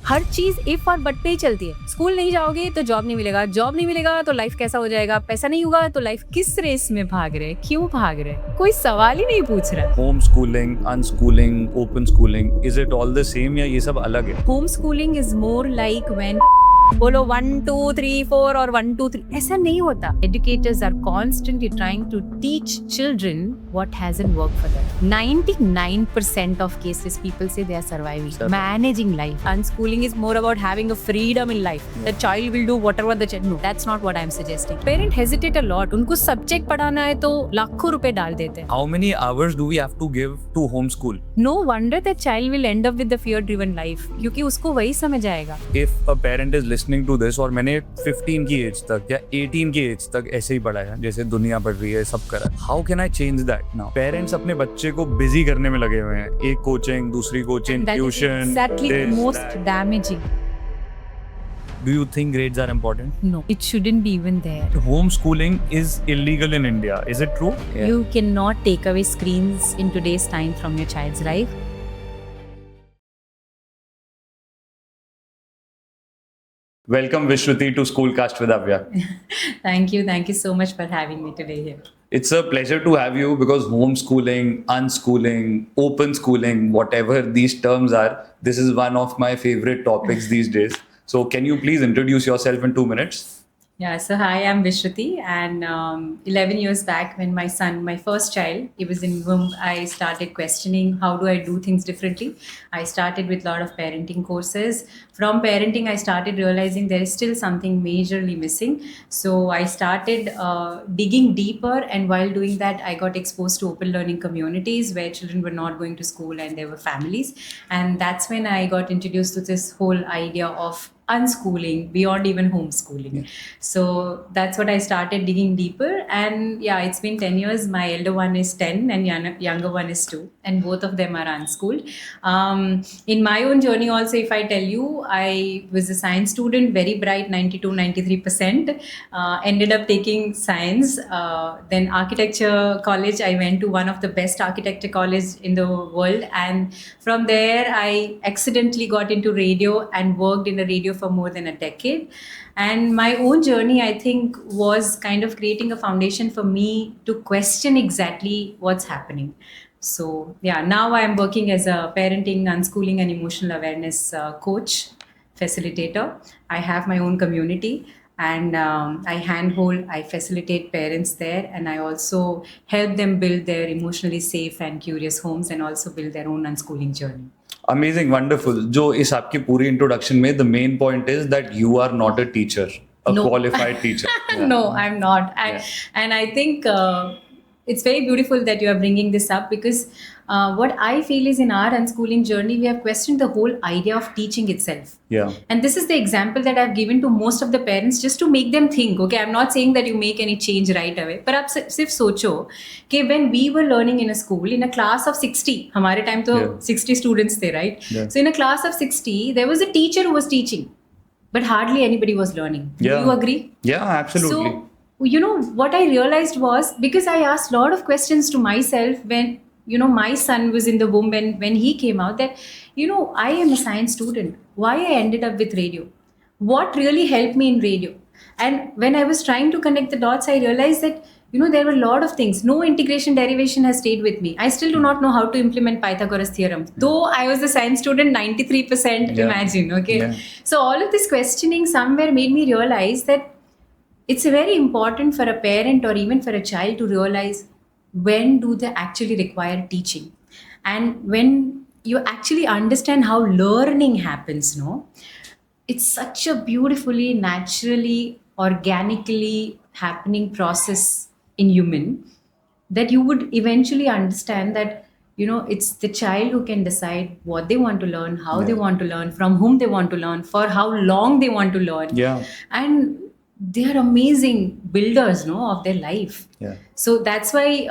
हर चीज इफ और बट पे ही चलती है। स्कूल नहीं जाओगे तो जॉब नहीं मिलेगा, जॉब नहीं मिलेगा तो लाइफ कैसा हो जाएगा, पैसा नहीं होगा तो लाइफ किस रेस में भाग रहे, क्यों भाग रहे, कोई सवाल ही नहीं पूछ रहा। Home schooling, unschooling, open schooling, is it all the same या ये सब अलग है? Home schooling is more like when बोलो 1 2 3 4 और 1 2 3, ऐसा नहीं होता। Educators are constantly trying to teach children what hasn't work for them. 99% of cases people say they are surviving, managing life. Unschooling is more about having a freedom in life. The child will do whatever the child, no, that's not what I'm suggesting. Parent hesitate a lot. उनको subject पढ़ाना है तो लाखों रुपए डाल देते हैं। How many hours do we have to give to homeschool? No wonder that child will end up with the fear-driven life, क्योंकि उसको वही समझ आएगा। If a parent is listening to this और मैंने 15 की एज तक या 18 की एज तक ऐसे ही पढ़ा है जैसे दुनिया पढ़ रही है, सब करा, how can I change that now? Parents अपने बच्चे को बिजी करने में लगे हुए हैं, एक कोचिंग, दूसरी coaching, tuition. Exactly the most damaging. Do you think grades are important? No, it shouldn't be even there. Homeschooling is illegal in India. Is it true? You cannot take away screens in today's time from your child's life. Welcome Vishruti to Schoolcast with Avya. Thank you so much for having me today here. It's a pleasure to have you because homeschooling, unschooling, open schooling, whatever these terms are, this is one of my favorite topics these days. So can you please introduce yourself in 2 minutes? Yeah, so hi, I'm Vishruti, and 11 years back when my son, my first child, he was in womb, I started questioning how do I do things differently. I started with a lot of parenting courses. From parenting, I started realizing there is still something majorly missing. So I started digging deeper, and while doing that, I got exposed to open learning communities where children were not going to school and there were families. And that's when I got introduced to this whole idea of unschooling beyond even homeschooling. Yeah. So that's what I started digging deeper, and yeah, it's been 10 years. My elder one is 10 and younger one is 2, and both of them are unschooled. In my own journey also, if I tell you, I was a science student, very bright, 92-93%, ended up taking science. Then architecture college, I went to one of the best architecture college in the world, and from there I accidentally got into radio and worked in a radio for more than a decade. And my own journey, I think, was kind of creating a foundation for me to question exactly what's happening. So yeah, now I'm working as a parenting, unschooling and emotional awareness coach, facilitator. I have my own community, and I handhold, I facilitate parents there, and I also help them build their emotionally safe and curious homes, and also build their own unschooling journey. Amazing, wonderful. जो इस आपकी पूरी introduction में the main point is that you are not a teacher, a qualified teacher. No, I'm not. And I think it's very beautiful that you are bringing this up, because what I feel is in our unschooling journey, we have questioned the whole idea of teaching itself. Yeah. And this is the example that I've given to most of the parents just to make them think. Okay, I'm not saying that you make any change right away, but आप सिर्फ सोचो कि when we were learning in a school, in a class of 60, हमारे time तो 60 students थे, right? Yeah. So in a class of 60, there was a teacher who was teaching, but hardly anybody was learning. Yeah. Do you agree? Yeah, absolutely. So, you know, what I realized was, because I asked a lot of questions to myself when, you know, my son was in the womb, when he came out, that, you know, I am a science student. Why I ended up with radio? What really helped me in radio? And when I was trying to connect the dots, I realized that, you know, there were a lot of things. No integration derivation has stayed with me. I still do not know how to implement Pythagoras theorem. Though I was a science student, 93%, imagine, okay? Yeah. So all of this questioning somewhere made me realize that it's very important for a parent or even for a child to realize when do they actually require teaching. And when you actually understand how learning happens, no? It's such a beautifully, naturally, organically happening process in human that you would eventually understand that, you know, it's the child who can decide what they want to learn, how they want to learn, from whom they want to learn, for how long they want to learn. Yeah. And they are amazing builders, no, of their life. Yeah. So that's why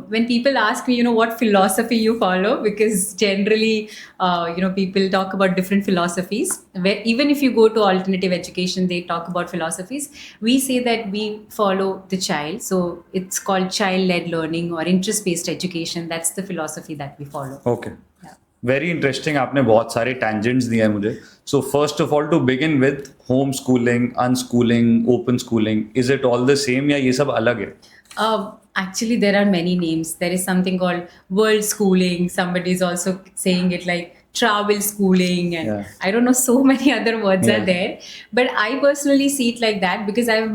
when people ask me, you know, what philosophy you follow, because generally, you know, people talk about different philosophies. Where even if you go to alternative education, they talk about philosophies. We say that we follow the child. So it's called child-led learning or interest-based education. That's the philosophy that we follow. Okay. Yeah. Very interesting, आपने बहुत सारे tangents दिए हैं मुझे. So first of all, to begin with, home schooling, unschooling, open schooling, is it all the same या ये सब अलग है? Actually, there are many names. There is something called world schooling. Somebody is also saying it like travel schooling, and Yeah. I don't know, so many other words Yeah. are there. But I personally see it like that because I've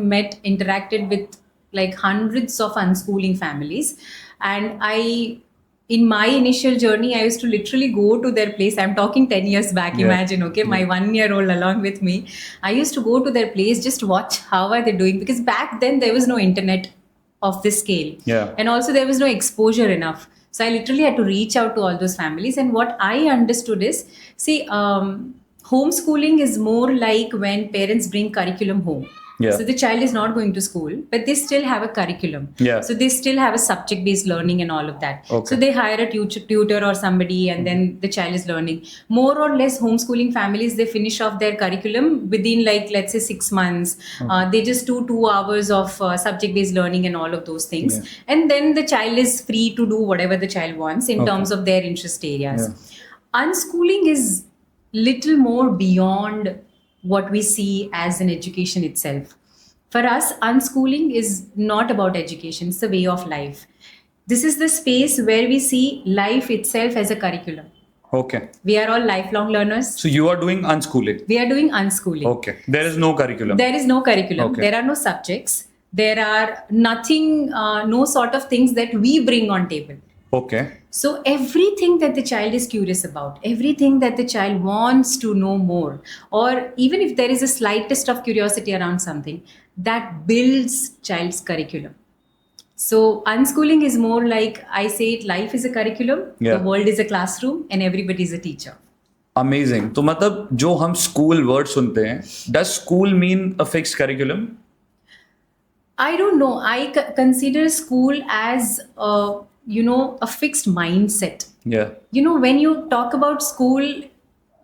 interacted with like hundreds of unschooling families, and in my initial journey, I used to literally go to their place. I'm talking 10 years back, Yeah. imagine, okay, my 1-year-old along with me. I used to go to their place, just watch how are they doing, because back then there was no internet of this scale. Yeah. And also there was no exposure enough. So I literally had to reach out to all those families. And what I understood is, see, homeschooling is more like when parents bring curriculum home. Yeah. So the child is not going to school, but they still have a curriculum. Yeah. So they still have a subject-based learning and all of that. Okay. So they hire a tutor or somebody, and then the child is learning. More or less, homeschooling families, they finish off their curriculum within, like, let's say 6 months. They just do 2 hours of subject-based learning and all of those things. Yeah. And then the child is free to do whatever the child wants in Okay. terms of their interest areas. Yeah. Unschooling is little more beyond what we see as an education itself. For us, unschooling is not about education, it's a way of life. This is the space where we see life itself as a curriculum. Okay. We are all lifelong learners. So you are doing unschooling. We are doing unschooling. Okay. There is no curriculum. There is no curriculum. Okay. There are no subjects. There are nothing, no sort of things that we bring on table. Okay. So everything that the child is curious about, everything that the child wants to know more, or even if there is a slightest of curiosity around something, that builds child's curriculum. So unschooling is more like, I say it, life is a curriculum, Yeah. the world is a classroom, and everybody is a teacher. Amazing. तो मतलब जो हम school word सुनते हैं, does school mean a fixed curriculum? I don't know. I consider school as a fixed mindset. Yeah. When you talk about school,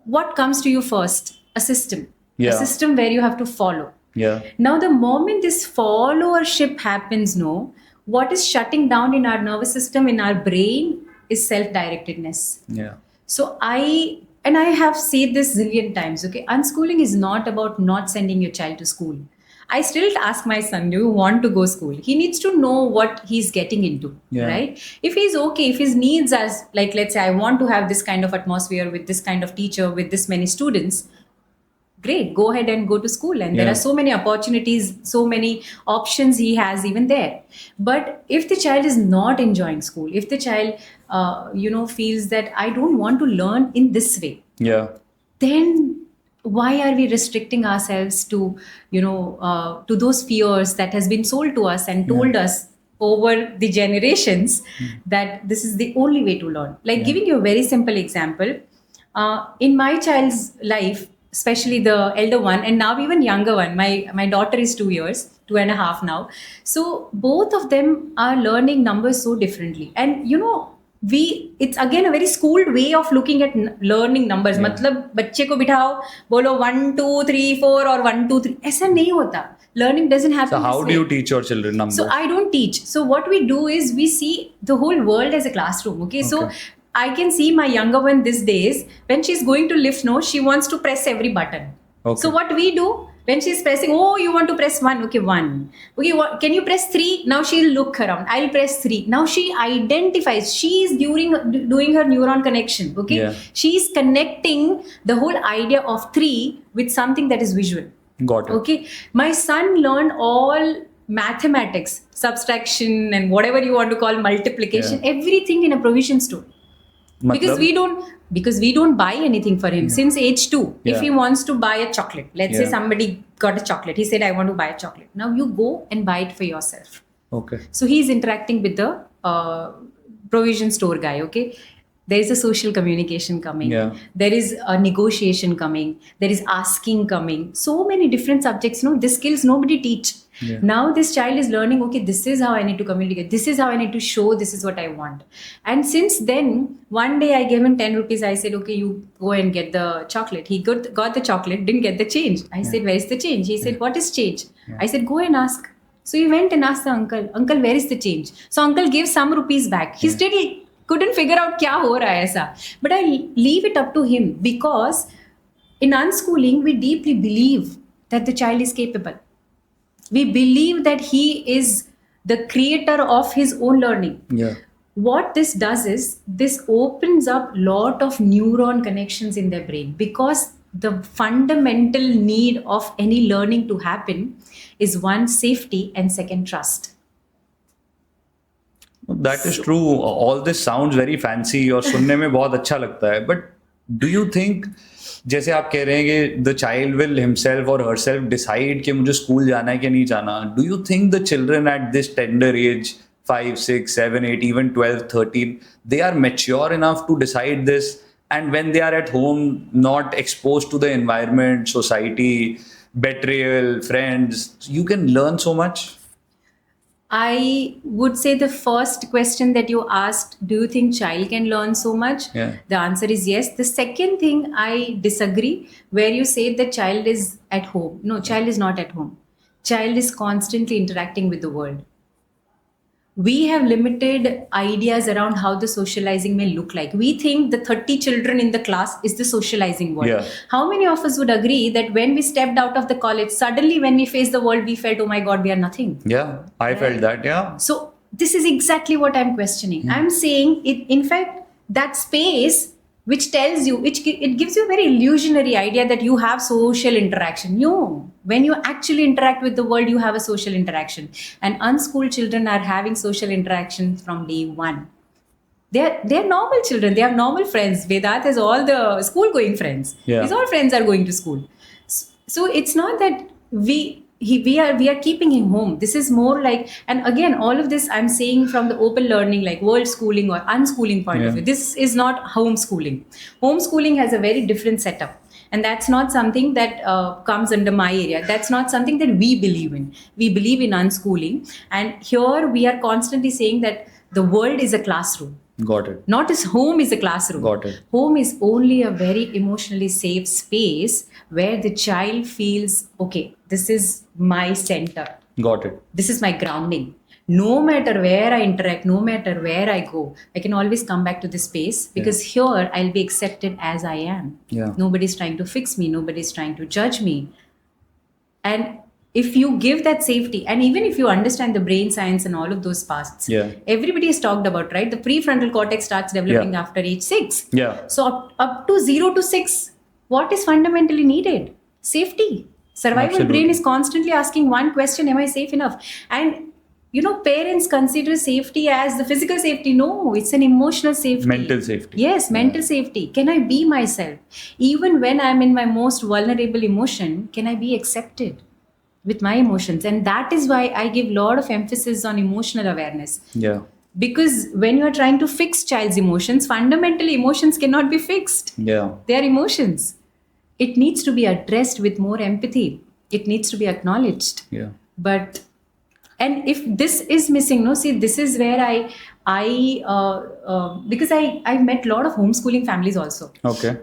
what comes to you first? A system. Yeah. A system where you have to follow. Yeah. Now, the moment this followership happens, what is shutting down in our nervous system, in our brain, is self-directedness. Yeah. So I have said this zillion times, okay? Unschooling is not about not sending your child to school. I still ask my son, do you want to go school? He needs to know what he's getting into, Yeah. right? If he's okay, if his needs are, like, let's say, I want to have this kind of atmosphere with this kind of teacher, with this many students, great, go ahead and go to school. And there Yeah. are so many opportunities, so many options he has even there. But if the child is not enjoying school, if the child, feels that I don't want to learn in this way, Yeah. then why are we restricting ourselves to to those fears that has been sold to us and told us over the generations that this is the only way to learn? Like, giving you a very simple example, in my child's life, especially the elder one, and now even younger one, my daughter is 2 years, 2.5 now. So both of them are learning numbers so differently, and it's again a very schooled way of looking at learning numbers. Yeah. मतलब बच्चे को बिठाओ, बोलो 1 2 3 4 और 1 2 3, ऐसा नहीं होता. Learning doesn't happen. So how this do you way. teach your children numbers? So I don't teach. So what we do is we see the whole world as a classroom. Okay. So Okay. I can see my younger one these days, when she's going to lift, she wants to press every button. Okay. So what we do, when she's pressing, oh, you want to press 1, okay, 1. Okay, can you press 3? Now she'll look around. I'll press 3. Now she identifies. She's doing her neuron connection. Okay, Yeah. she's connecting the whole idea of 3 with something that is visual. Got it. Okay, my son learned all mathematics, subtraction, and whatever you want to call multiplication, everything in a provision store. Because we don't buy anything for him since age 2. If Yeah. he wants to buy a chocolate, let's say Yeah. somebody got a chocolate, he said, I want to buy a chocolate. Now you go and buy it for yourself. Okay. So he's interacting with the provision store guy. Okay, there is a social communication coming. Yeah. There is a negotiation coming. There is asking coming. So many different subjects. These skills nobody teach. Yeah. Now this child is learning, okay, this is how I need to communicate. This is how I need to show, this is what I want. And since then, one day I gave him 10 rupees. I said, okay, you go and get the chocolate. He got the chocolate, didn't get the change. I said, where is the change? He said, what is change? I said, go and ask. So he went and asked the uncle, where is the change? So uncle gave some rupees back. He still couldn't figure out क्या हो रहा है ऐसा. But I leave it up to him because in unschooling we deeply believe that the child is capable. We believe that he is the creator of his own learning. Yeah. What this does is this opens up lot of neuron connections in their brain, because the fundamental need of any learning to happen is one, safety, and second, trust. That is true. All this sounds very fancy और सुनने में बहुत अच्छा लगता है. But do you think, जैसे आप कह रहे हैं कि the child will himself or herself decide कि मुझे स्कूल जाना है कि नहीं जाना, do you think the children at this tender age, 5, 6, 7, 8, even 12, 13, they are mature enough to decide this? And when they are at home, not exposed to the environment, society, betrayal, friends, you can learn so much. I would say the first question that you asked, do you think child can learn so much? Yeah. The answer is yes. The second thing, I disagree, where you say the child is at home. No, child is not at home. Child is constantly interacting with the world. We have limited ideas around how the socializing may look like. We think the 30 children in the class is the socializing world. Yeah. How many of us would agree that when we stepped out of the college, suddenly when we faced the world, we felt, oh my God, we are nothing. Yeah, I felt that. Yeah. So this is exactly what I'm questioning. I'm saying it, in fact, that space which tells you, it gives you a very illusionary idea that you have social interaction. No, when you actually interact with the world, you have a social interaction. And unschooled children are having social interaction from day one. They're normal children. They have normal friends. Vedant has all the school going friends. Yeah. His all friends are going to school. So it's not that we are keeping him home. This is more like, and again, all of this I'm saying from the open learning, like world schooling or unschooling point of view. This is not homeschooling. Homeschooling has a very different setup. And that's not something that comes under my area. That's not something that we believe in. We believe in unschooling. And here we are constantly saying that the world is a classroom. Got it. Not as home is a classroom. Got it. Home is only a very emotionally safe space where the child feels, okay, this is my center. Got it. This is my grounding. No matter where I interact, no matter where I go, I can always come back to this space because here I'll be accepted as I am. Yeah. Nobody's trying to fix me. Nobody's trying to judge me. And if you give that safety, and even if you understand the brain science and all of those paths, everybody has talked about, right? The prefrontal cortex starts developing after age 6. Yeah. So up to 0 to 6, what is fundamentally needed? Safety. Survival brain is constantly asking one question, am I safe enough? And parents consider safety as the physical safety. No, it's an emotional safety. Mental safety. Yes, mental safety. Can I be myself? Even when I'm in my most vulnerable emotion, can I be accepted with my emotions? And that is why I give a lot of emphasis on emotional awareness. Yeah. Because when you are trying to fix child's emotions, fundamentally emotions cannot be fixed. Yeah. They are emotions. It needs to be addressed with more empathy. It needs to be acknowledged. Yeah. But, and if this is missing, this is where because I met a lot of homeschooling families also. Okay.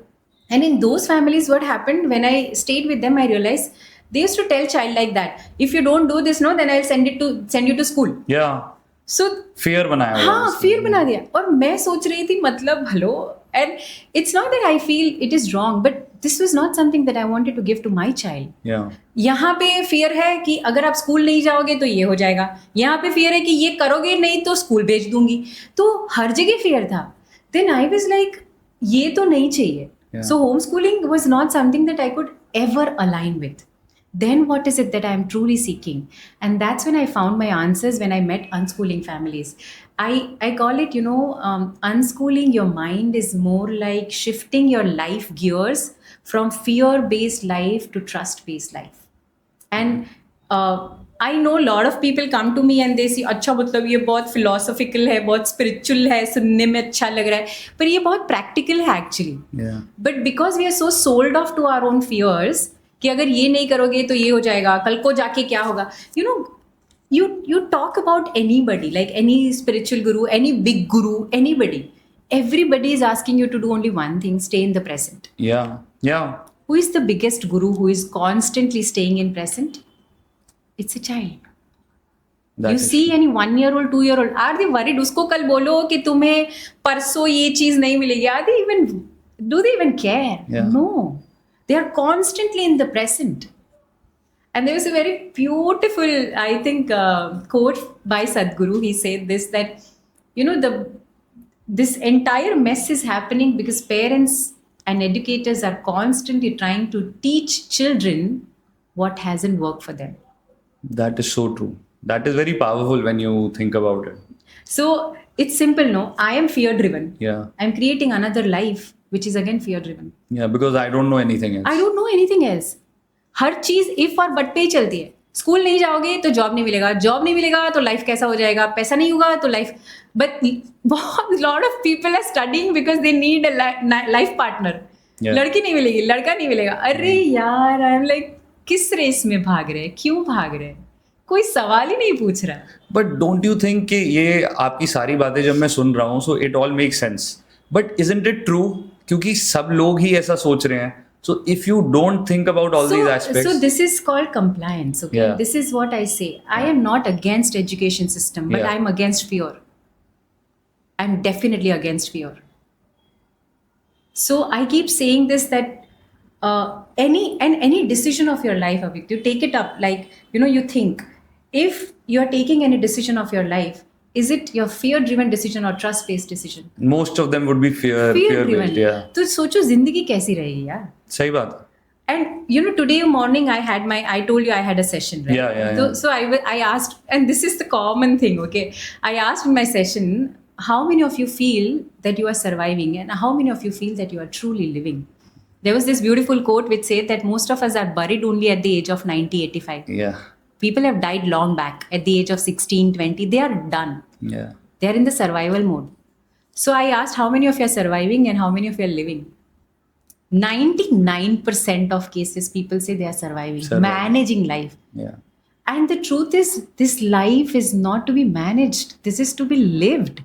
And in those families, what happened, when I stayed with them, I realized they used to tell child like that, if you don't do this, then I'll send you to school. Yeah. So fear बनाया हुआ हाँ, fear बना दिया. और मैं सोच रही थी, मतलब hello, and it's not that I feel it is wrong, but this was not something that I wanted to give to my child. Yeah. यहाँ पे fear है कि अगर आप स्कूल नहीं जाओगे तो ये हो जाएगा. यहाँ पे fear है कि ये करोगे नहीं तो स्कूल भेज दूंगी. तो हर जगह fear था. Then I was like, ये तो नहीं चाहिए. So homeschooling was not something that I could ever align with. Then what is it that I am truly seeking? And that's when I found my answers when I met unschooling families. I call it, unschooling your mind is more like shifting your life gears from fear-based life to trust-based life. And I know a lot of people come to me and they say, अच्छा मतलब ये बहुत philosophical है, बहुत spiritual है, सुनने में अच्छा लग रहा है, पर ये बहुत practical है actually. Yeah. But because we are so sold off to our own fears, कि अगर ये नहीं करोगे तो ये हो जाएगा, कल को जाके क्या होगा? You talk about anybody, like any spiritual guru, any big guru, anybody. Everybody is asking you to do only one thing, stay in the present. Yeah. Yeah. Who is the biggest guru who is constantly staying in present? It's a child. That You is see any 1-year-old, 2-year-old, are they worried? उसको कल बोलो कि तुम्हें परसों ये चीज नहीं मिलेगी. Are they even, do they even care? Yeah. No. They are constantly in the present. And there was a very beautiful, I think, quote by Sadhguru. He said this, that, you know, this entire mess is happening because parents and educators are constantly trying to teach children what hasn't worked for them. That is so true. That is very powerful when you think about it. So it's simple, no? I am fear driven. Yeah. I'm creating another life which is again fear driven. Yeah, because I don't know anything else. I don't know anything else. हर चीज if और but पे ही चलती है. School नहीं जाओगे तो job नहीं मिलेगा, जॉब नहीं मिलेगा तो लाइफ कैसा हो जाएगा, पैसा नहीं होगा तो लाइफ. बट बहुत lot of people are studying because they need a life partner. लड़की नहीं मिलेगी, लड़का नहीं मिलेगा. अरे यार, आई एम लाइक, किस रेस में भाग रहे हैं, क्यों भाग रहे हैं, कोई सवाल ही नहीं पूछ रहा. बट डोंट यू थिंक कि ये आपकी सारी बातें जब मैं सुन रहा हूँ, so it all make sense, but isn't it true? क्योंकि सब लोग ही ऐसा सोच रहे हैं. So if you don't think about all these aspects. So this is called compliance, okay? Yeah. This is what I say. I am not against education system, but Yeah. I'm against fear. I'm definitely against fear. So I keep saying this, that any decision of your life, Avik, you take it up, like, you know, you think, if you're taking any decision of your life, is it your fear-driven decision or trust-based decision? Most of them would be fear-based, yeah. तो सोचो जिंदगी कैसी रहेगी यार. सही बात है. And you know, today morning I told you I had a session, right? Yeah. So I asked, and this is the common thing, okay? I asked in my session, how many of you feel that you are surviving, and how many of you feel that you are truly living? There was this beautiful quote which said that most of us are buried only at the age of 90, 85. Yeah. People have died long back at the age of 16, 20. They are done. Yeah. They are in the survival mode. So I asked how many of you are surviving and how many of you are living. 99% of cases people say they are surviving. Managing life. Yeah. And the truth is, this life is not to be managed. This is to be lived.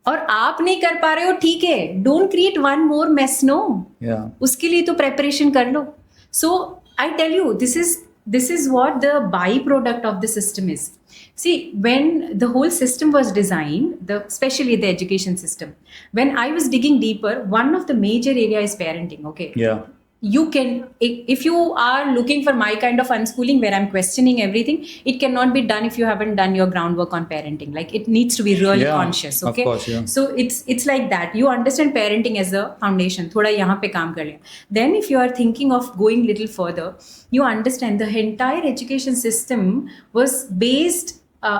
और आप नहीं कर पा रहे हो, ठीक है. Don't create one more mess, no. Yeah. उसके लिए तो preparation कर लो. So I tell you, this is what the byproduct of the system is. See, when the whole system was designed, especially the education system, when I was digging deeper, one of the major area is parenting, okay? Yeah. You can, if you are looking for my kind of unschooling where I'm questioning everything, it cannot be done if you haven't done your groundwork on parenting. Like, it needs to be really conscious, okay? Of course, yeah. So it's like that. You understand parenting as a foundation. Thoda yahan pe kaam kar liya. Then if you are thinking of going little further, you understand the entire education system was based,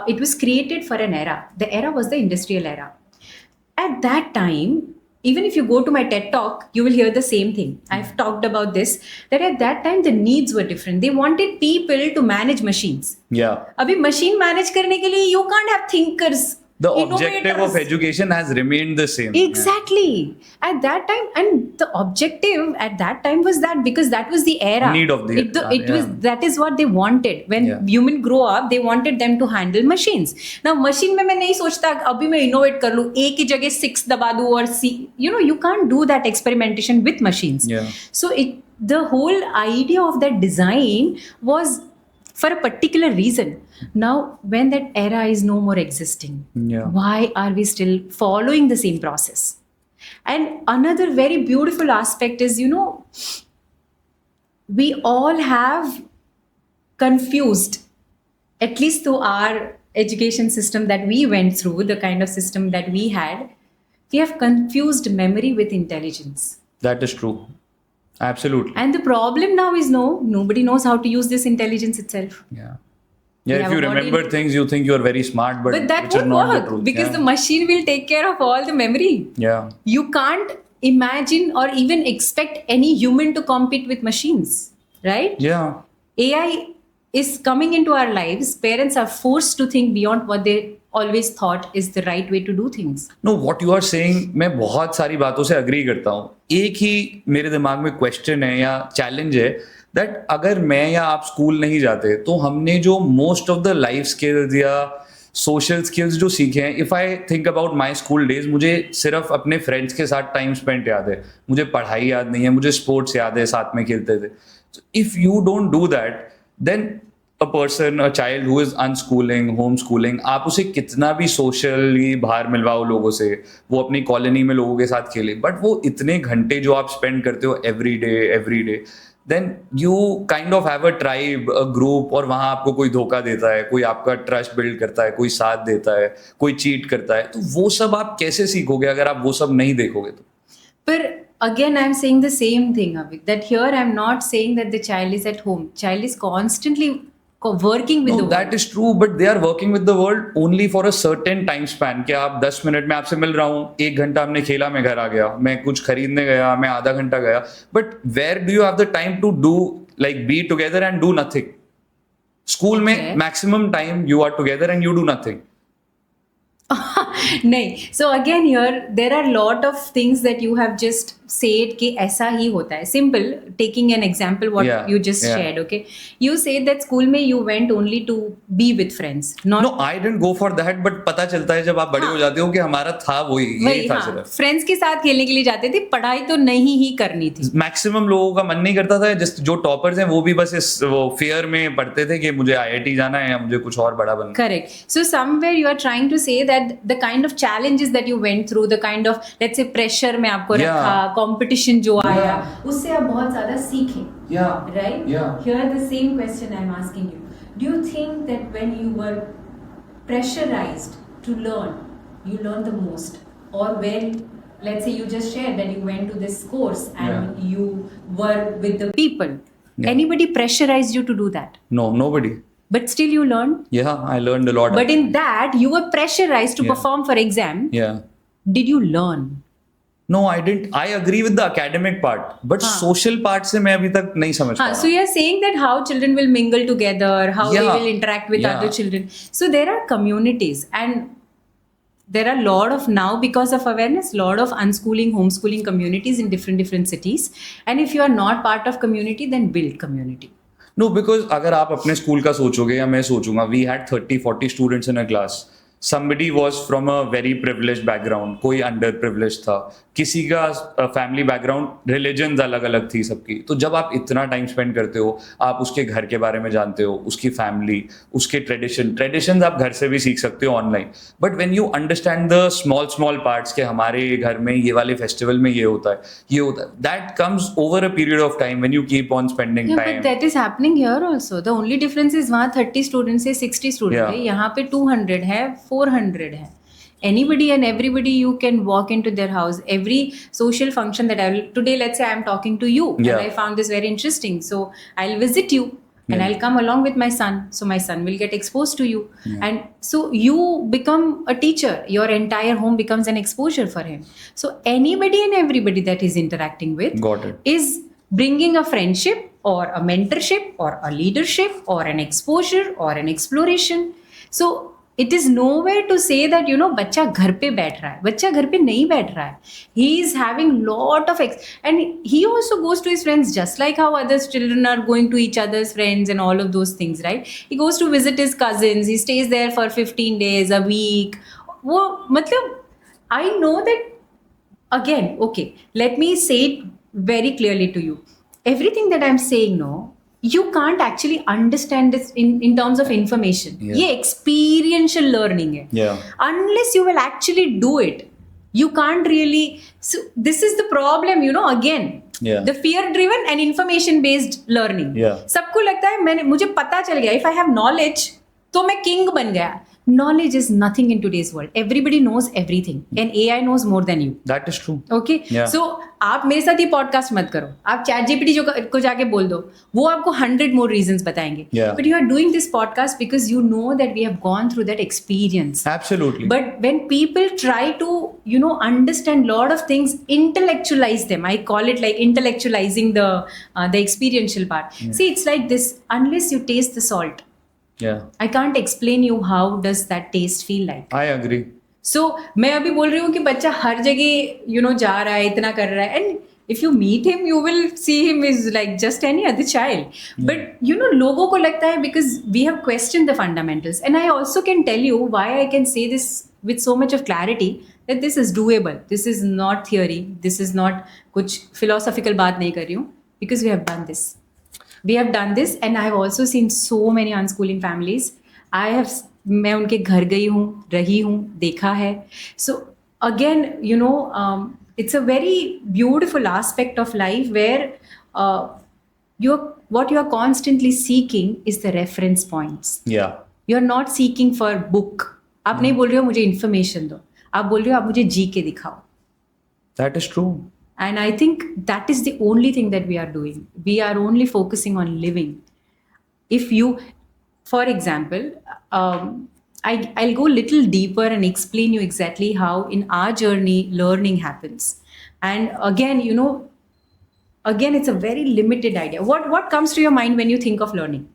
it was created for an era. The era was the industrial era. At that time, even if you go to my TED talk, you will hear the same thing. I've talked about this, that at that time the needs were different. They wanted people to manage machines. Yeah. Abhi machine manage karne ke liye you can't have thinkers. The objective of education has remained the same. Exactly. At that time, and the objective at that time was that, because that was the era. Need of the was, that is what they wanted. When human grow up, they wanted them to handle machines. Now, machine में मैं नहीं सोचता अभी मैं innovate कर लूँ, A की जगह 6 दबा दूँ और C. You know, you can't do that experimentation with machines. Yeah. So the whole idea of that design was for a particular reason. Now, when that era is no more existing, why are we still following the same process? And another very beautiful aspect is, you know, we all have confused, at least through our education system that we went through, the kind of system that we had, we have confused memory with intelligence. That is true. Absolutely. And the problem now is nobody knows how to use this intelligence itself. Yeah, if you remember things, you think you are very smart, but that won't work because the machine will take care of all the memory. Yeah. You can't imagine or even expect any human to compete with machines, right? Yeah. AI is coming into our lives. Parents are forced to think beyond what they always thought is the right way to do things. No, what you are saying, मैं बहुत सारी बातों से agree करता हूँ. एक ही मेरे दिमाग में question है या challenge है that अगर मैं या आप स्कूल नहीं जाते तो हमने जो most of the life skills या social skills जो सीखे हैं, if I think about my school days, मुझे सिर्फ अपने friends के साथ time spent याद है, मुझे पढ़ाई याद नहीं है, मुझे sports याद है, साथ में खेलते थे. So if you don't do that, then a person, a child who is unschooling, homeschooling, आप उसे कितना भी सोशली बाहर मिलवाओ लोगों से, वो अपनी कॉलोनी में लोगों के साथ खेले, बट वो इतने घंटे जो आप स्पेंड करते हो every day, then you kind of have a tribe, a group, और वहाँ आपको कोई धोखा देता है, कोई आपका ट्रस्ट बिल्ड करता है, कोई साथ देता है, कोई चीट करता है, तो वो सब आप कैसे सीखोगे अगर आप वो सब नहीं देखोगे तो? But again, I'm saying the same thing, Avik, that here I'm not saying that the child is at home. Child is constantly working with No, the world. that is true, but they are working with the world only for a certain time span. कि आप 10 minute में आपसे मिल रहा हूँ, 1 घंटा हमने खेला, मैं घर आ गया, मैं कुछ खरीदने गया, मैं आधा घंटा गया, but where do you have the time to do, like, be together and do nothing? School में Okay. maximum time you are together and you do nothing. नहीं, so again here there are lot of things that you have just said कि ऐसा ही होता है. Simple, taking an example what Yeah, you just yeah. shared, okay? You said that school में you went only to be with friends, not No, I didn't go for that, but पता चलता है जब आप बड़े हो जाते हो कि हमारा था यही था हाँ, सिर्फ. फ्रेंड्स के साथ खेलने के लिए जाते थे, पढ़ाई तो नहीं ही करनी थी. मैक्सिमम लोगों का मन नहीं करता था, जिस जो टॉपर्स हैं वो भी बस इस वो फियर में पढ़ते थे कि मुझे आईआईटी जाना है या मुझे कुछ और बड़ा बनना है. Correct. So somewhere you are trying to say that the kind of challenges that you went through, the kind of, let's say, pressure में आपको Yeah. रखा, competition जो आया, Yeah. उससे आप बहुत ज़्यादा सीखे. Yeah. Right? Yeah. Here the same question I'm asking you. Do you think that when you were pressurized to learn, you learned the most? Or when, let's say you just shared that you went to this course and you were with the people. Yeah. Anybody pressurized you to do that? No, nobody. But still you learned? Yeah, I learned a lot. But in that, you were pressurized to Yeah. perform for exam. Yeah. Did you learn? No, I didn't. I agree with the academic part, but हाँ. social part से मैं अभी तक नहीं समझ हाँ, पा so you are saying that how children will mingle together, how they Yeah. will interact with Yeah. other children. So there are communities, and there are a lot of now, because of awareness, lot of unschooling, homeschooling communities in different cities. And if you are not part of community, then build community. No because अगर आप अपने school का सोचोगे या मैं सोचूंगा, we had 30-40 students in a class. somebody was from a very privileged background, कोई under privilege था, किसी का फैमिली बैकग्राउंड, रिलीजन्स अलग अलग थी सबकी. तो जब आप इतना टाइम स्पेंड करते हो, आप उसके घर के बारे में जानते हो, उसकी फैमिली, उसके ट्रेडिशंस आप घर से भी सीख सकते हो online. But when you understand the small parts के हमारे घर में ये वाले फेस्टिवल में ये होता है, that comes over a period of time when you keep on spending Yeah, time. but that is happening here also. The only difference is वहाँ 30 students है, 60 students Yeah. है, यहाँ पे 200 है, 400 है. Anybody and everybody you can walk into their house. Every social function that I will today, let's say I'm talking to you, Yeah. and I found this very interesting. So I'll visit you. And Yeah. I'll come along with my son. So my son will get exposed to you. Yeah. And so you become a teacher. Your entire home becomes an exposure for him. So anybody and everybody that he's interacting with Got it. is bringing a friendship or a mentorship or a leadership or an exposure or an exploration. So it is nowhere to say that, you know, बच्चा घर पे बैठ रहा है. बच्चा घर पे नहीं बैठ रहा है. He is having lot of and he also goes to his friends just like how other children are going to each other's friends and all of those things, right? He goes to visit his cousins. He stays there for 15 days, a week. वो मतलब I know that, again, okay, let me say it very clearly to you. Everything that I'm saying, no, you can't actually understand this in terms of information. Yeah. ये experiential learning है. Yeah. Unless you will actually do it, you can't really. So this is the problem, you know, again. Yeah. The fear driven and information based learning. Yeah. सबको लगता है मुझे पता चल गया, if I have knowledge तो मैं king बन गया. Knowledge is nothing in today's world. Everybody knows everything and AI knows more than you. That is true. Okay? Yeah. So आप मेरे साथ ये पॉडकास्ट मत करो, आप चैट जीपीटी को जाके बोल दो, वो आपको 100 more reasons बताएंगे. Yeah. But you are doing this podcast because you know that we have gone through that experience. Absolutely. But when people try to, you know, understand lot of things, intellectualize them. I call it like intellectualizing the experiential part. Yeah. See, it's like this. Unless you taste the salt, Yeah. I can't explain you how does that taste feel like. I agree. So मैं अभी बोल रही हूँ कि बच्चा हर जगह, you know, जा रहा है, इतना कर रहा है, and if you meet him, you will see him is like just any other child. But you know, लोगों को लगता है because we have questioned the fundamentals, and I also can tell you why I can say this with so much of clarity that this is doable. This is not theory. This is not कुछ philosophical बात नहीं कर रही हूँ, because we have done this. We have done this, and I have also seen so many unschooling families. मैं उनके घर गई हूँ, रही हूँ, देखा है. So again, it's a very beautiful aspect of life where what you are constantly seeking is the reference points. Yeah. You're not seeking for book. आप नहीं बोल रहे हो मुझे information दो, आप बोल रहे हो आप मुझे जी के दिखाओ. That is true. And I think that is the only thing that we are doing. We are only focusing on living. If you, for example, I'll go a little deeper and explain you exactly how in our journey learning happens. And again, it's a very limited idea. What comes to your mind when you think of learning?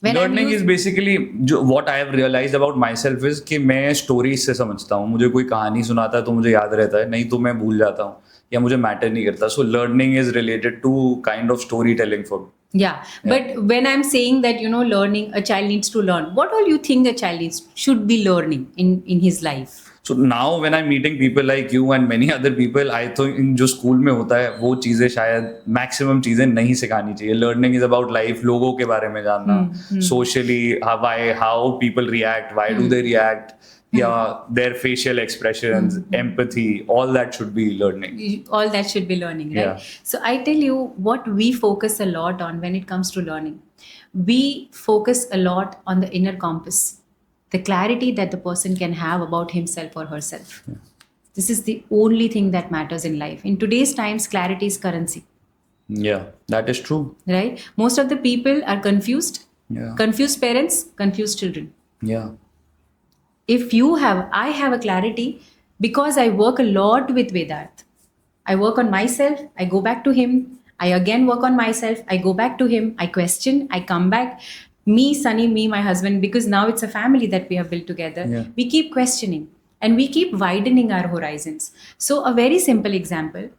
Learning is basically what I have realized about myself is कि मैं stories से समझता हूँ. मुझे कोई कहानी सुनाता है तो मुझे याद रहता है, नहीं तो मैं भूल जाता हूँ या मुझे मैटर नहीं करता. So learning is related to kind of storytelling for me. Yeah. But when I'm saying that, learning, a child needs to learn, what all you think a child should be learning in his life? So now when I'm meeting people like you and many other people, I think जो school में होता है वो चीज़ें शायद maximum चीज़ें नहीं सिखानी चाहिए. Learning is about life, लोगों के बारे में जानना, socially, how people react, why do they react, their facial expressions, empathy, all that should be learning. All that should be learning, right? Yeah. So I tell you what we focus a lot on when it comes to learning. We focus a lot on the inner compass, the clarity that the person can have about himself or herself. Yeah. This is the only thing that matters in life. In today's times, clarity is currency. Yeah, that is true. Right? Most of the people are confused. Yeah. Confused parents, confused children. Yeah. I have a clarity because I work a lot with Vedant. I work on myself, I go back to him, I again work on myself, I go back to him, I question, I come back. Me, Sunny, my husband, because now it's a family that we have built together. Yeah. We keep questioning and we keep widening our horizons. So a very simple example,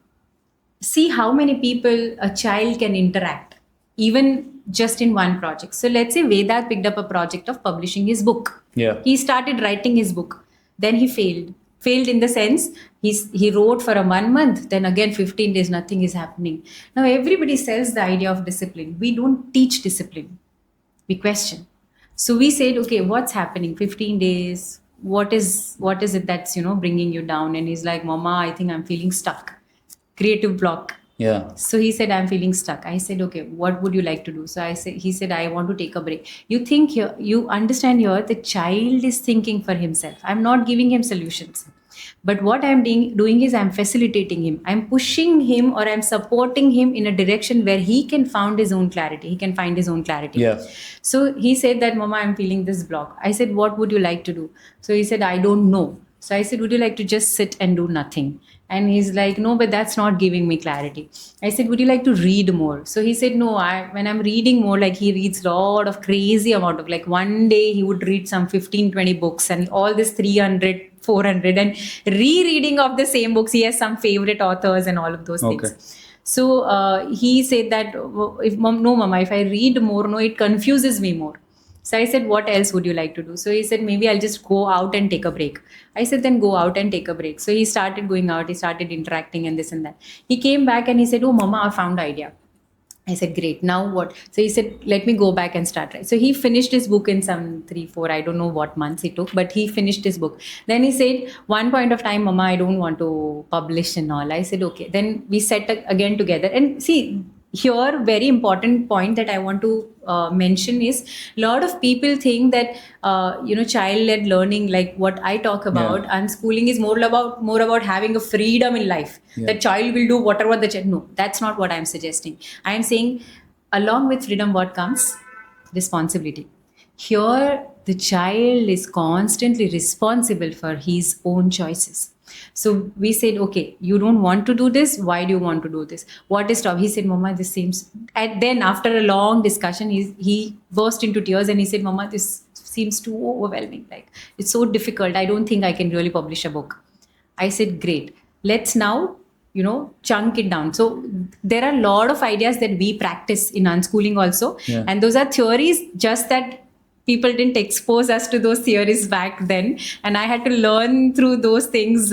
see how many people a child can interact, even just in one project. So let's say Vedant picked up a project of publishing his book. Yeah. He started writing his book. Then he failed. Failed in the sense he wrote for 1 month, then again 15 days, nothing is happening. Now everybody sells the idea of discipline. We don't teach discipline. We question. So we said, okay, what's happening? 15 days. What is it that's bringing you down? And he's like, Mama, I think I'm feeling stuck. Creative block. Yeah. So he said, I'm feeling stuck. I said, okay, what would you like to do? So he said, I want to take a break. You understand here, the child is thinking for himself. I'm not giving him solutions. But what I'm doing is I'm facilitating him. I'm pushing him or I'm supporting him in a direction where he can find his own clarity. He can find his own clarity. Yeah. So he said that, Mama, I'm feeling this block. I said, what would you like to do? So he said, I don't know. So I said, would you like to just sit and do nothing? And he's like, no, but that's not giving me clarity. I said, would you like to read more? So he said, no, when I'm reading more, like he reads a lot of crazy amount of, like one day he would read some 15, 20 books and all this 300, 400 and rereading of the same books. He has some favorite authors and all of those things. So he said that, no, Mama, if I read more, no, it confuses me more. So I said, what else would you like to do? So he said, maybe I'll just go out and take a break. I said, then go out and take a break. So he started going out, he started interacting and this and that. He came back and he said, oh, Mama, I found an idea. I said, great. Now what? So he said, let me go back and start. Right. So he finished his book in some 3-4, I don't know what months he took, but he finished his book. Then he said, one point of time, Mama, I don't want to publish and all. I said, okay. Then we sat again together. And see, here, very important point that I want to mention is a lot of people think that child-led learning, like what I talk about, unschooling is more about having a freedom in life. The child will do whatever the child. No, that's not what I'm suggesting. I am saying, along with freedom, what comes? Responsibility. Here, the child is constantly responsible for his own choices. So we said, okay, you don't want to do this. Why do you want to do this? What is stop? He said, Mama, this seems. And then after a long discussion, he burst into tears and he said, Mama, this seems too overwhelming. Like it's so difficult. I don't think I can really publish a book. I said, great. Let's now, chunk it down. So there are a lot of ideas that we practice in unschooling also. Yeah. And those are theories, just that people didn't expose us to those theories back then, and I had to learn through those things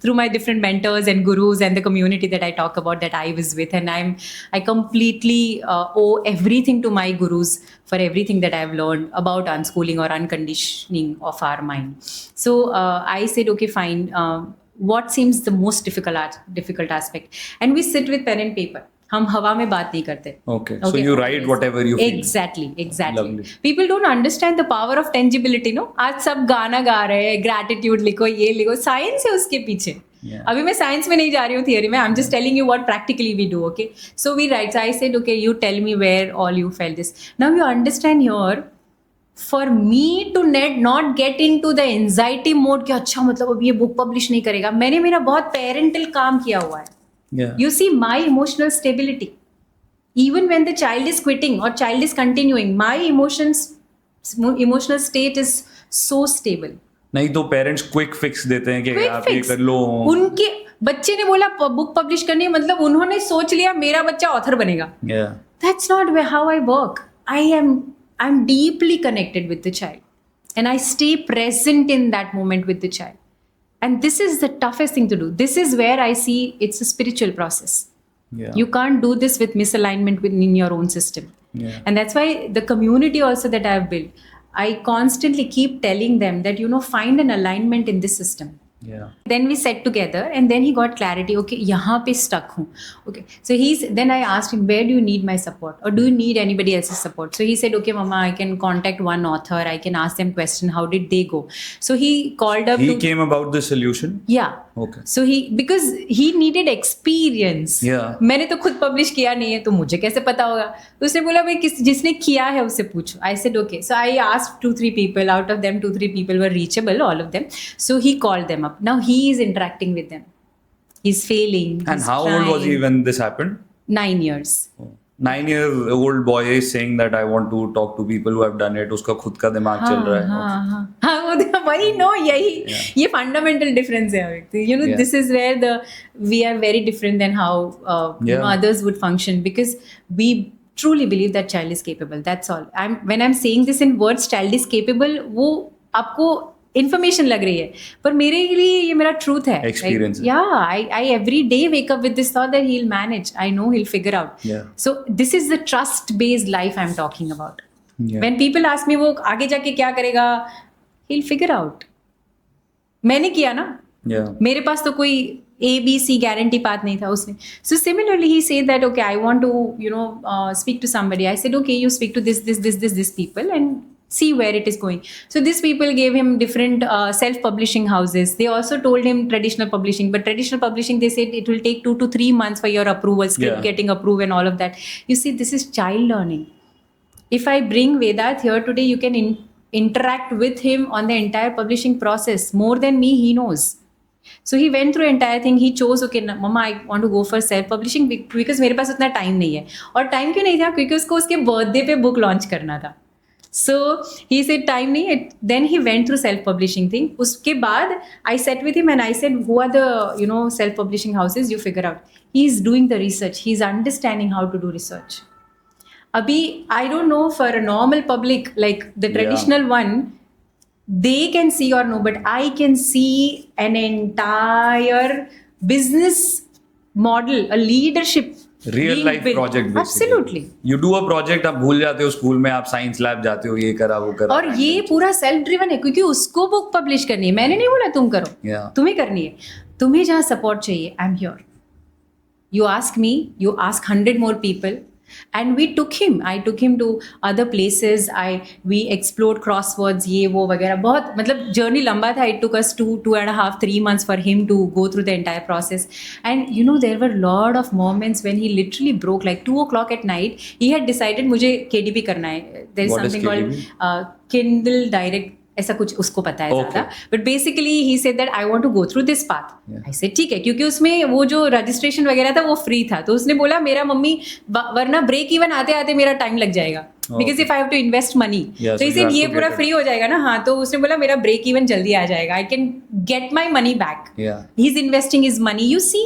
through my different mentors and gurus and the community that I talk about that I was with. And I completely owe everything to my gurus for everything that I've learned about unschooling or unconditioning of our mind. So I said, okay, fine, what seems the most difficult aspect? And we sit with pen and paper. हम हवा में बात नहीं करते. Okay. So you write whatever you feel. Exactly. Lovely. People don't understand the power of tangibility, no? आज सब गाना गा रहे हैं, gratitude लिखो, ये लिखो, साइंस है उसके पीछे. Yeah. अभी मैं साइंस में नहीं जा रही हूँ थियरी में. I'm just telling you what practically we do, okay? So we write. So I said, okay, you tell me where all you felt this. Now you understand here, for me to not get into the anxiety mode कि अच्छा मतलब अब ये book publish नहीं करेगा, मैंने मेरा बहुत पेरेंटल काम किया हुआ है. Yeah. You see my emotional stability. Even when the child is quitting or child is continuing, my emotional state is so stable. नहीं तो पेरेंट्स क्विक फिक्स देते हैं कि Quick आप ये fix. कर लो. उनके बच्चे ने बोला बुक पब्लिश करनी है, मतलब उन्होंने सोच लिया मेरा बच्चा ऑथर बनेगा. Yeah. That's not how I work. I'm deeply connected with the child, and I stay present in that moment with the child. And this is the toughest thing to do. This is where I see it's a spiritual process. Yeah. You can't do this with misalignment within your own system. Yeah. And that's why the community also that I've built, I constantly keep telling them that, find an alignment in this system. Yeah. Then we sat together and then he got clarity. Okay, यहाँ पे stuck हूँ. Okay, so then I asked him, where do you need my support? Or do you need anybody else's support? So he said, okay, Mama, I can contact one author. I can ask them question. How did they go? So he called up. He came about the solution? Yeah. Okay. So because he needed experience. Yeah. मैंने तो खुद publish किया नहीं है, तो मुझे कैसे पता होगा? तो उसने बोला भाई जिसने किया है उससे पूछो. I said okay. So I asked 2-3 people. Out of them, 2-3 people were reachable, all of them. So he called them up. Now he is interacting with them. He's failing. And he's how trying. old was he when this happened? 9 years. 9-year-old boy is saying that I want to talk to people who have done it. उसका खुद का दिमाग चल रहा है. हाँ, वही no यही ये fundamental difference है. Yeah. This is where we are very different than how others would function, because we truly believe that child is capable. That's all. When I'm saying this in words, child is capable, वो आपको information लग रही है, पर मेरे लिए ये मेरा truth है. Experience. I every day wake up with this thought that he'll manage. I know he'll figure out. Yeah. So this is the trust-based life I'm talking about. Yeah. When people ask me वो आगे जाके क्या करेगा, he'll figure out. मैंने किया ना. Yeah. मेरे पास तो कोई ABC guarantee path नहीं था उसने. So similarly he said that okay, I want to speak to somebody. I said okay, you speak to this people and see where it is going. So these people gave him different self-publishing houses. They also told him traditional publishing, but traditional publishing, they said it will take 2 to 3 months for your approval, script getting approved and all of that. You see, this is child learning. If I bring Vedath here today, you can interact with him on the entire publishing process. More than me, he knows. So he went through entire thing. He chose, okay, Mama, I want to go for self-publishing because मेरे पास उतना time नहीं है. और time क्यों नहीं था? क्योंकि उसको उसके birthday पे book launch करना था. So he said time nahi. Then he went through self-publishing thing. Uske baad I sat with him and I said, who are the self-publishing houses? You figure out. He's doing the research. He's understanding how to do research. Abhi I don't know for a normal public like the traditional one, they can see or no, but I can see an entire business model, a leadership. Real life project basically. Absolutely. You do a project, आप भूल जाते हो school में, आप science lab जाते हो, ये करा वो करा. और ये पूरा सेल्फ ड्रिवन है क्योंकि उसको बुक पब्लिश करनी है. मैंने नहीं बोला तुम करो. तुम्हें करनी है. तुम्हें जहाँ सपोर्ट चाहिए, I am here. You ask me, you ask 100 more people. And we took him. I took him to other places. We explored crosswords, ये वो वगैरह. बहुत मतलब journey लंबा था. It took us 2.5, 3 months for him to go through the entire process. And there were a lot of moments when he literally broke like 2 o'clock at night. He had decided मुझे KDP करना है. There is something called Kindle Direct. ऐसा कुछ उसको पता है ज़्यादा. But basically he said that I want to go through this path. I said ठीक है, क्योंकि उसमें वो जो रजिस्ट्रेशन वगैरह था वो फ्री था. तो उसने बोला मेरा मम्मी वरना ब्रेक इवन आते आते मेरा टाइम लग जाएगा, because if I have to invest money. तो इसे ये पूरा फ्री हो जाएगा ना. हाँ, तो उसने बोला मेरा ब्रेक इवन जल्दी आ जाएगा, I can get my money back. He is investing his money. You see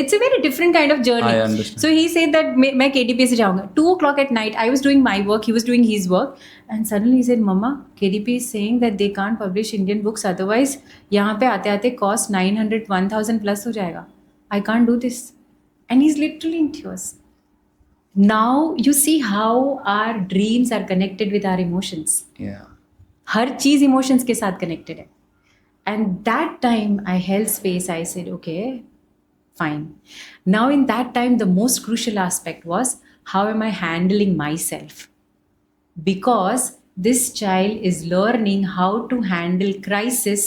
it's a very different kind of journey. I understand. So he said that मैं KDP से जाऊँगा. 2 o'clock at night, I was doing my work, he was doing his work, and suddenly he said, "Mama, KDP is saying that they can't publish Indian books, otherwise यहाँ पे आते आते cost 900, 1000 plus हो जाएगा. I can't do this." And he's literally in tears. Now you see how our dreams are connected with our emotions. Yeah. हर चीज emotions के साथ connected है. And that time I held space. I said, okay, fine. Now in that time, the most crucial aspect was, how am I handling myself? Because this child is learning how to handle crisis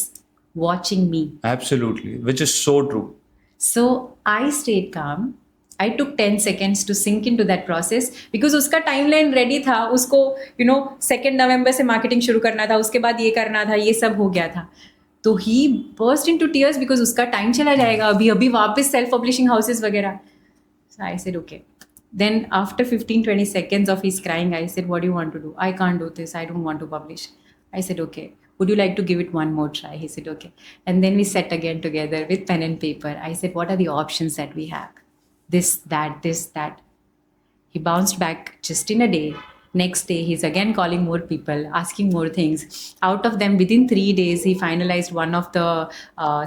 watching me. Absolutely, which is so true. So I stayed calm. I took 10 seconds to sink into that process because उसका timeline ready था. उसको 2 November से marketing शुरू करना था, उसके बाद ये करना था, ये सब हो गया था. तो he burst into tears because उसका टाइम चला जाएगा, अभी वापस सेल्फ पब्लिशिंग हाउसेस वगैरह. So I said, okay. Then after 15-20 seconds of his crying, I said, what do you want to do? I can't do this. I don't want to publish. I said, okay. Would you like to give it one more try? He said, okay. And then we sat again together with pen and paper. I said, what are the options that we have? This, that. He bounced back just in a day. Next day, he's again calling more people, asking more things. Out of them, within 3 days, he finalized one of the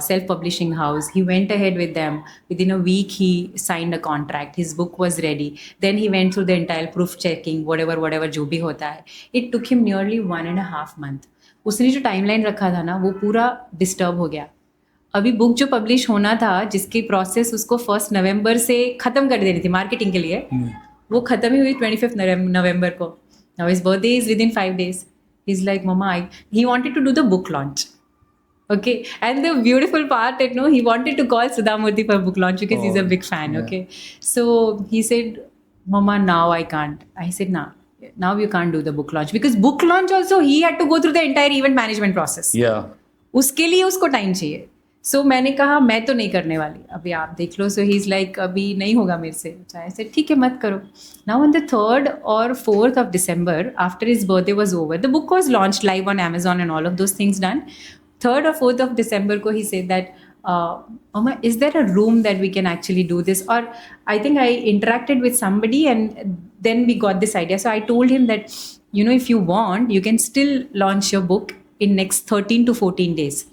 self-publishing house. He went ahead with them. Within a week, he signed a contract. His book was ready. Then he went through the entire proof checking, whatever जो भी होता है. It took him nearly 1.5 months. उसने जो timeline रखा था ना, वो पूरा डिस्टर्ब हो गया. अभी बुक जो पब्लिश होना था, जिसकी प्रोसेस उसको 1 नवंबर से ख़त्म कर देनी थी मार्केटिंग के लिए, वो ख़त्म ही हुई 25 नवंबर को. Now his birthday is within 5 days. He's like, Mama, he wanted to do the book launch. Okay. And the beautiful part, he wanted to call Sudha Murthy for book launch because he's a big fan. Yeah. Okay. So he said, Mama, now I can't. I said, nah, now you can't do the book launch. Because book launch also, he had to go through the entire event management process. Yeah. उसके लिए उसको time चाहिए. सो मैंने कहा मैं तो नहीं करने वाली, अभी आप देख लो. सो ही इज़ लाइक, अभी नहीं होगा मेरे से. ऐसे ठीक है, मत करो. Now on the 3rd or 4th of December, after his birthday was over, the book was launch live on Amazon and all of those things done. 3rd or 4th of December को he said that, Mama, is there a room that we can actually do this? Or I think I interacted with somebody and then we got this idea. So I told him that, if you want, you can still launch your book in next 13 to 14 days.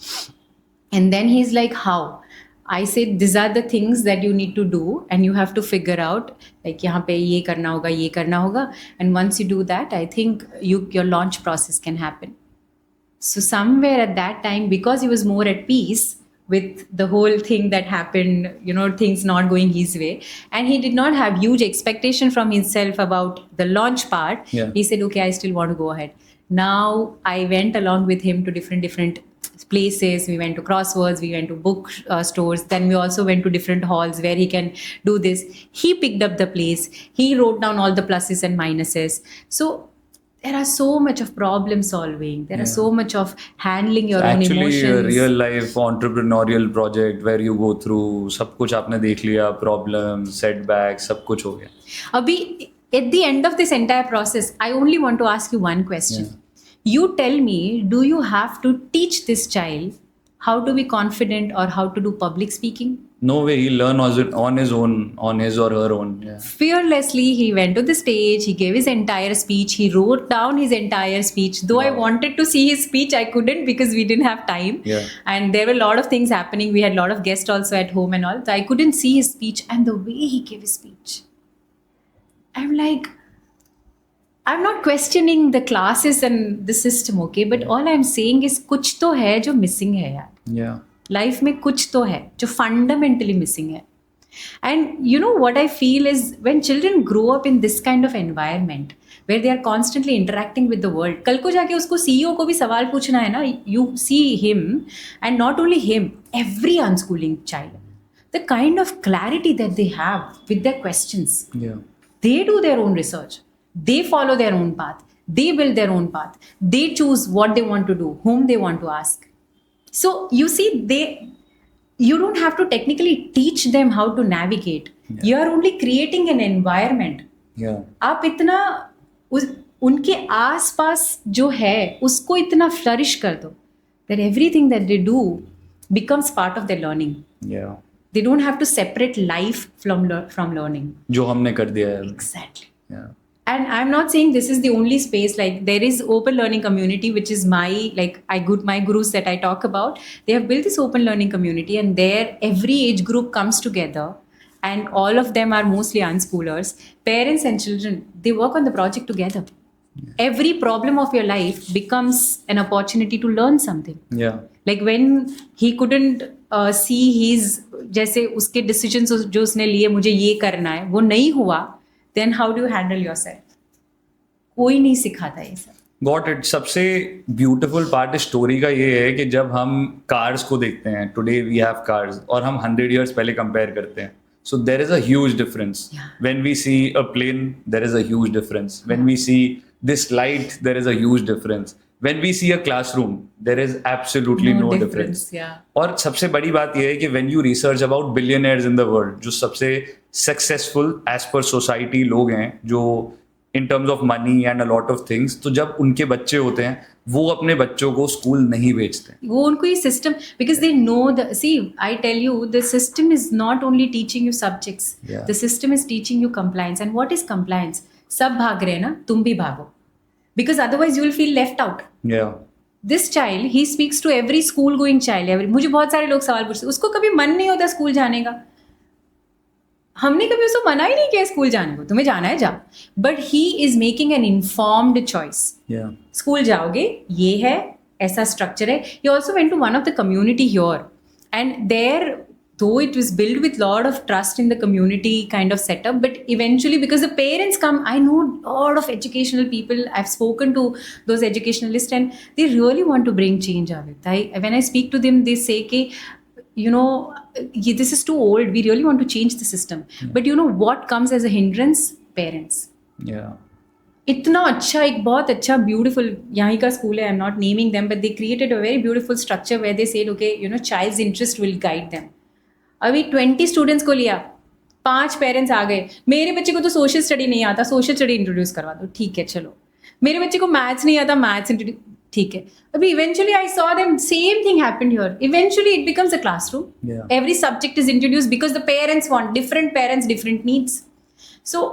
And then he's like, how? I said, these are the things that you need to do and you have to figure out, like यहाँ पे ये करना होगा. And once you do that, I think your launch process can happen. So somewhere at that time, because he was more at peace with the whole thing that happened, things not going his way, and he did not have huge expectation from himself about the launch part, he said, okay, I still want to go ahead. Now I went along with him to different places. We went to Crosswords, we went to book stores, then we also went to different halls where he can do this. He picked up the place, he wrote down all the pluses and minuses. So there are so much of problem solving, there are so much of handling your own emotions. Actually a real life entrepreneurial project where you go through सब कुछ आपने देख लिया, problem, setbacks, सब कुछ हो गया. अभी at the end of this entire process, I only want to ask you one question. You tell me, do you have to teach this child how to be confident or how to do public speaking? No way, he'll learn on his own, on his or her own. Yeah. Fearlessly, he went to the stage, he gave his entire speech, he wrote down his entire speech. Though I wanted to see his speech, I couldn't because we didn't have time. Yeah. And there were a lot of things happening. We had a lot of guests also at home and all. So I couldn't see his speech, and the way he gave his speech, I'm like, I'm not questioning the classes and the system, okay? But all I'm saying is कुछ तो है जो missing है यार. Yeah. Life में कुछ तो है जो fundamentally missing है. And what I feel is when children grow up in this kind of environment where they are constantly interacting with the world, कल को जाके उसको CEO को भी सवाल पूछना है ना, you see him, and not only him, every unschooling child, the kind of clarity that they have with their questions. Yeah. They do their own research. They follow their own path. They build their own path. They choose what they want to do, whom they want to ask. So you see, you don't have to technically teach them how to navigate. Yeah. You are only creating an environment. Yeah. आप इतना उनके आसपास जो है उसको इतना flourish कर दो that everything that they do becomes part of their learning. Yeah. They don't have to separate life from learning. जो हमने कर दिया है. Exactly. Yeah. And I'm not saying this is the only space. Like, there is open learning community, which is my gurus that I talk about. They have built this open learning community, and there every age group comes together, and all of them are mostly unschoolers. Parents and children, they work on the project together. Every problem of your life becomes an opportunity to learn something. Yeah. Like when he couldn't see his, जैसे उसके decisions जो उसने लिए, मुझे ये करना है, वो नहीं हुआ, then how do you handle yourself? कोई नहीं सिखाता ये सब. Got it. सबसे ब्यूटीफुल पार्ट इस स्टोरी का ये है कि जब हम कार्स को देखते हैं, टुडे वी हैव कार्स, और हम 100 years पहले कंपेयर करते हैं, so there is a huge difference. Yeah. When we see a plane, there is a huge difference. When we see this light, there is a huge difference. When we see a classroom, there is absolutely no difference. Yeah. और सबसे बड़ी बात यह है कि when you research about billionaires in the world, जो सबसे successful as per society लोग हैं, जो in terms of money and a lot of things, तो जब उनके बच्चे होते हैं, वो अपने बच्चों को स्कूल नहीं भेजते. वो उनको ये system, because they know the, see, I tell you, the system is not only teaching you subjects. Yeah. The system is teaching you compliance. And what is compliance? सब भाग रहे हैं ना, तुम भी भागो. Because otherwise you will feel left out. Yeah. This child, he speaks to every school going child. मुझे बहुत सारे लोग सवाल पूछते, उसको कभी मन नहीं होता स्कूल जाने का. हमने कभी उसको मना ही नहीं किया स्कूल जाने को, तुम्हें जाना है जा. But he is making an informed choice. School जाओगे, ये है, ऐसा स्ट्रक्चर है. He also went to one of the community here, and there though it was built with lot of trust in the community kind of setup, but eventually because the parents come, I know a lot of educational people, I've spoken to those educationalists, and they really want to bring change out of it. When I speak to them, they say कि you know, this is too old, we really want to change the system. But you know what comes as a hindrance? Parents. Yeah. इतना अच्छा, एक बहुत अच्छा beautiful यहाँ का school है, I am not naming them, but they created a very beautiful structure where they said okay, you know, child's interest will guide them. अभी 20 students को लिया, 5 पेरेंट्स आ गए, मेरे बच्चे को तो सोशल स्टडी नहीं आता, सोशल स्टडी इंट्रोड्यूस करवा दो. ठीक है, चलो. मेरे बच्चे को मैथ्स नहीं आता, मैथ्स इंट्रोड्यूस, ठीक है. अभी eventually I saw them, same thing happened here. Eventually it becomes a classroom. Every subject is introduced because the parents want, different parents, different needs. So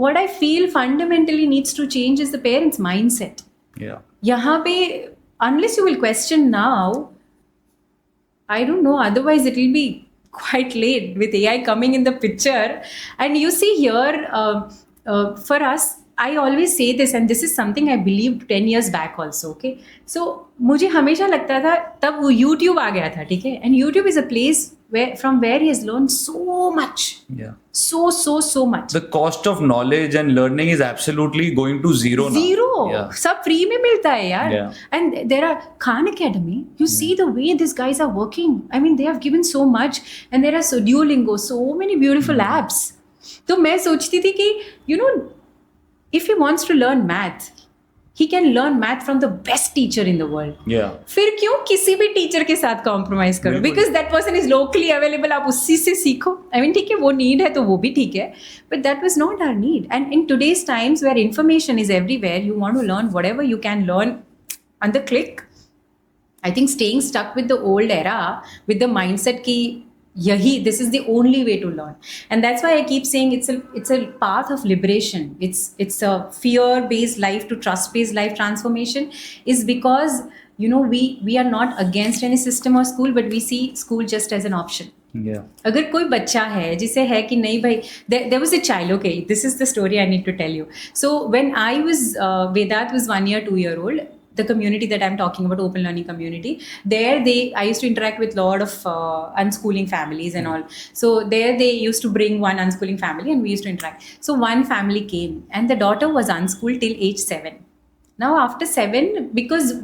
what I feel fundamentally needs to change is the parents' mindset. Yeah. यहाँ पे, unless you will question now, I don't know, otherwise it will be quite late with AI coming in the picture. And you see here, for us, I always say this, and this is something I believed 10 years back also, okay? So, मुझे हमेशा लगता था, तब वो YouTube आ गया था, ठीक है? And YouTube is a place from where he has learned so much. Yeah. So much. The cost of knowledge and learning is absolutely going to zero now. Zero. Yeah. सब free में मिलता है यार. Yeah. And there are Khan Academy. You see the way these guys are working. I mean, they have given so much, and there are Duolingo, so many beautiful apps. तो मैं सोचती थी कि, you know, if he wants to learn math, he can learn math from the best teacher in the world. Yeah. फिर क्यों किसी भी teacher के साथ कॉम्प्रोमाइज करो? Because that person is locally available, आप उसी से सीखो. आई मीन, ठीक है, वो नीड है तो वो भी ठीक है, but that was not our need. And in today's times where information is everywhere, you want to learn whatever you can learn on the click. I think staying stuck with the old era, with the mindset की yahi, this is the only way to learn. And that's why I keep saying it's a path of liberation. It's a fear based life to trust based life transformation, is because, you know, we are not against any system or school, but we see school just as an option. Yeah. अगर कोई बच्चा है जिसे है कि नहीं भाई, there was a child, okay, this is the story I need to tell you. So when I was Vedat was 1 year, 2 year old, the community that I'm talking about, open learning community, there I used to interact with a lot of unschooling families and all. So there they used to bring one unschooling family and we used to interact. So one family came and the daughter was unschooled till age 7. Now after 7, because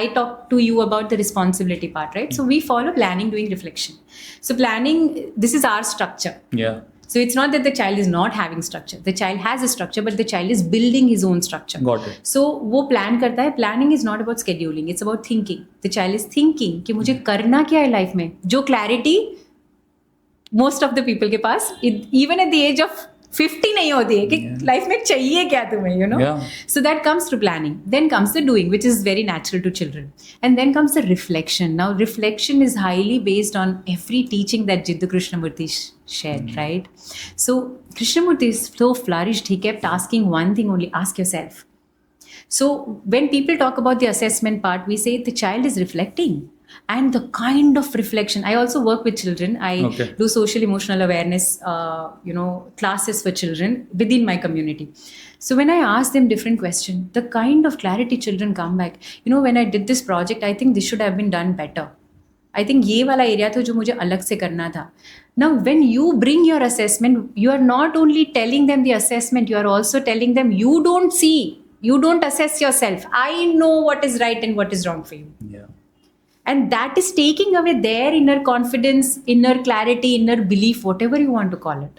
I talked to you about the responsibility part, right? So we follow planning, doing reflection. So planning, this is our structure. Yeah. So it's not that the child is not having structure. The child has a structure, but the child is building his own structure. Got it. So वो plan करता है. Planning is not about scheduling. It's about thinking. The child is thinking कि मुझे करना क्या है life में. जो clarity most of the people के पास, even at the age of 50 नहीं होती है कि लाइफ में चाहिए क्या तुम्हें, you know. Yeah. So that comes to planning. Then comes the doing, which is very natural to children. And then comes the reflection. Now, reflection is highly based on every teaching that Jiddu Krishnamurti shared, right? So Krishnamurti is so flourished. He kept asking one thing only: ask yourself. So when people talk about the assessment part, we say the child is reflecting. And the kind of reflection, I also work with children. I do social emotional awareness, classes for children within my community. So when I ask them different questions, the kind of clarity children come back. When I did this project, I think this should have been done better. I think ये वाला area था जो मुझे अलग से करना था. Now, when you bring your assessment, you are not only telling them the assessment, you are also telling them you don't see, you don't assess yourself. I know what is right and what is wrong for you. Yeah. And that is taking away their inner confidence, inner clarity, inner belief, whatever you want to call it.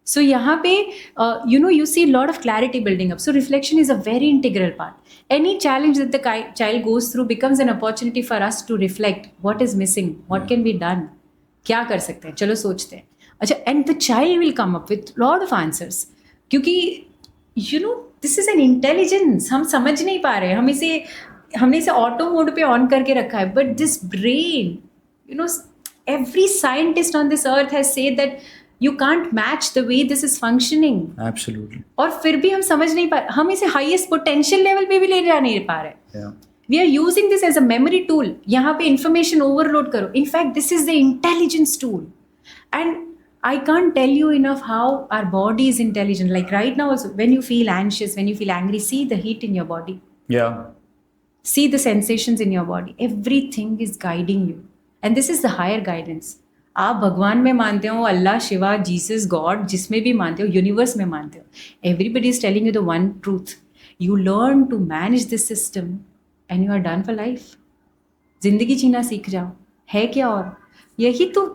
So यहाँ पे, you see a lot of clarity building up. So reflection is a very integral part. Any challenge that the child goes through becomes an opportunity for us to reflect. What is missing? What can be done? क्या कर सकते हैं? चलो सोचते हैं. अच्छा, and the child will come up with lot of answers. क्योंकि, this is an intelligence. हम समझ नहीं पा रहे. हमने इसे ऑटो मोड पे ऑन करके रखा है. But this brain, every scientist on this earth has said that you can't match the way this is functioning. Absolutely. और फिर भी हम समझ नहीं पा रहे. हम इसे हाईएस्ट पोटेंशियल लेवल पे भी ले जा नहीं पा रहे. We are using this as a memory tool. यहाँ पे इंफॉर्मेशन ओवरलोड करो. In fact this is the intelligence tool. And I can't tell you enough how our body is intelligent. Like right now also, when you feel anxious, when you feel angry, see the heat in your body. Yeah. See the sensations in your body. Everything is guiding you. And this is the higher guidance. आप भगवान में मानते हो, अल्लाह, Shiva, Jesus, God, जिसमें भी मानते हो, universe में मानते हो. Everybody is telling you the one truth. You learn to manage this system and you are done for life. जिंदगी जीना सीख जाओ. है क्या और? यही तो.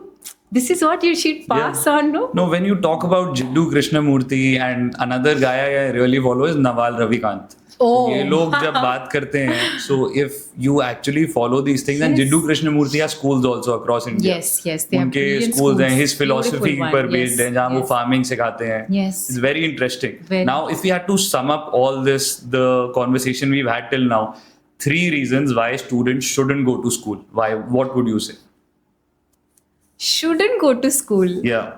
This is what you should pass on, no? No, when you talk about Jiddu Krishnamurti and another guy I really follow is Nawal Ravikant. Oh. ये लोग जब बात करते हैं, so if you actually follow these things, and Jiddu Krishnamurti has schools also across India. Yes, they have उनके brilliant schools हैं, his philosophy पर based है, जहाँ वो farming सिखाते हैं. Yes. It's very interesting. Now, if we had to sum up all this, the conversation we've had till now, 3 reasons why students shouldn't go to school. Why? What would you say? Shouldn't go to school. Yeah.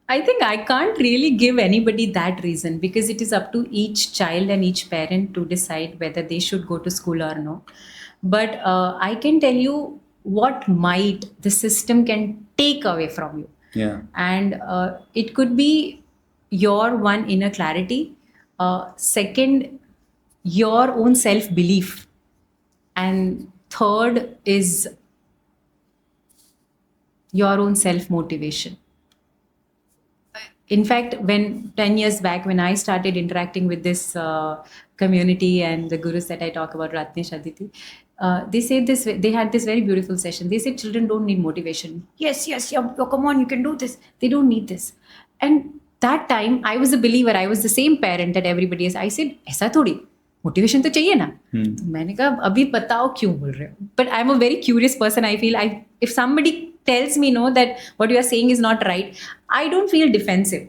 I think I can't really give anybody that reason, because it is up to each child and each parent to decide whether they should go to school or no. But I can tell you what might the system can take away from you. Yeah. And it could be your one inner clarity. Second, your own self-belief. And third is your own self-motivation. In fact, when 10 years back, when I started interacting with this community and the gurus that I talk about, Ratnesh, Aditi, they said this. They had this very beautiful session. They said children don't need motivation. Yes, come on, you can do this. They don't need this. And that time, I was a believer. I was the same parent that everybody is. I said, ऐसा थोड़ी, motivation तो चाहिए ना. तो मैंने कहा, अभी बताओ क्यों बोल रहे हो. But I'm a very curious person. I feel if somebody tells me no, that what you are saying is not right, I don't feel defensive.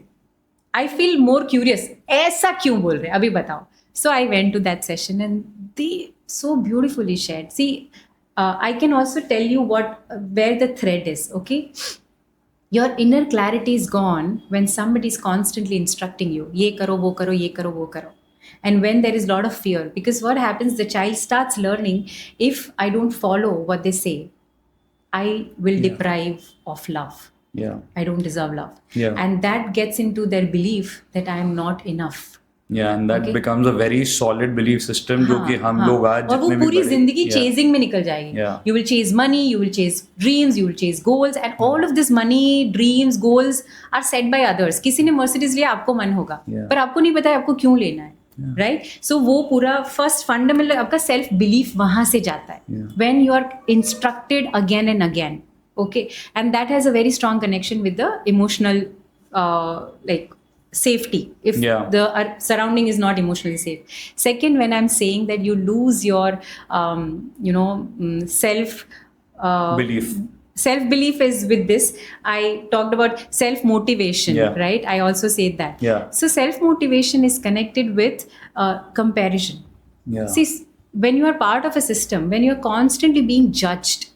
I feel more curious. ऐसा क्यों बोल रहे, अभी बताओ. So I went to that session and they so beautifully shared. See, I can also tell you where the thread is. Okay, your inner clarity is gone when somebody is constantly instructing you. ये करो, वो करो, ये करो, वो करो. And when there is a lot of fear, because what happens, the child starts learning, if I don't follow what they say, I will deprive of love. Yeah. I don't deserve love. Yeah. And that gets into their belief that I am not enough. Yeah, and that becomes a very solid belief system जो कि हम लोग आज और वो पूरी जिंदगी chasing में निकल जाएगी. Yeah. You will chase money, you will chase dreams, you will chase goals, and all of this money, dreams, goals are set by others. किसी ने Mercedes लिया, आपको मन होगा, पर आपको नहीं पता है आपको क्यों लेना है. Right? So वो पूरा first fundamental आपका self belief वहाँ से जाता है. When you are instructed again and again, okay, and that has a very strong connection with the emotional safety. If the surrounding is not emotionally safe. Second, when I'm saying that you lose your self self-belief is with this. I talked about self-motivation, Yeah. right? I also said that. Yeah. So self-motivation is connected with comparison. Yeah. See, when you are part of a system, when you're constantly being judged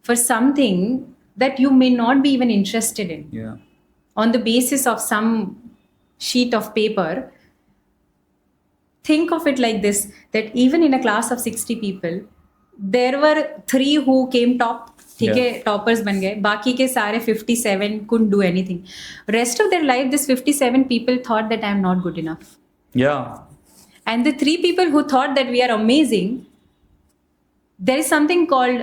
for something that you may not be even interested in, Yeah. on the basis of some sheet of paper, think of it like this, that even in a class of 60 people, there were 3 who came top. ठीक है, toppers बन गए, बाकी के सारे 57 couldn't do anything. Rest of their life, this 57 people thought that I am not good enough. Yeah. And the 3 people who thought that we are amazing, there is something called,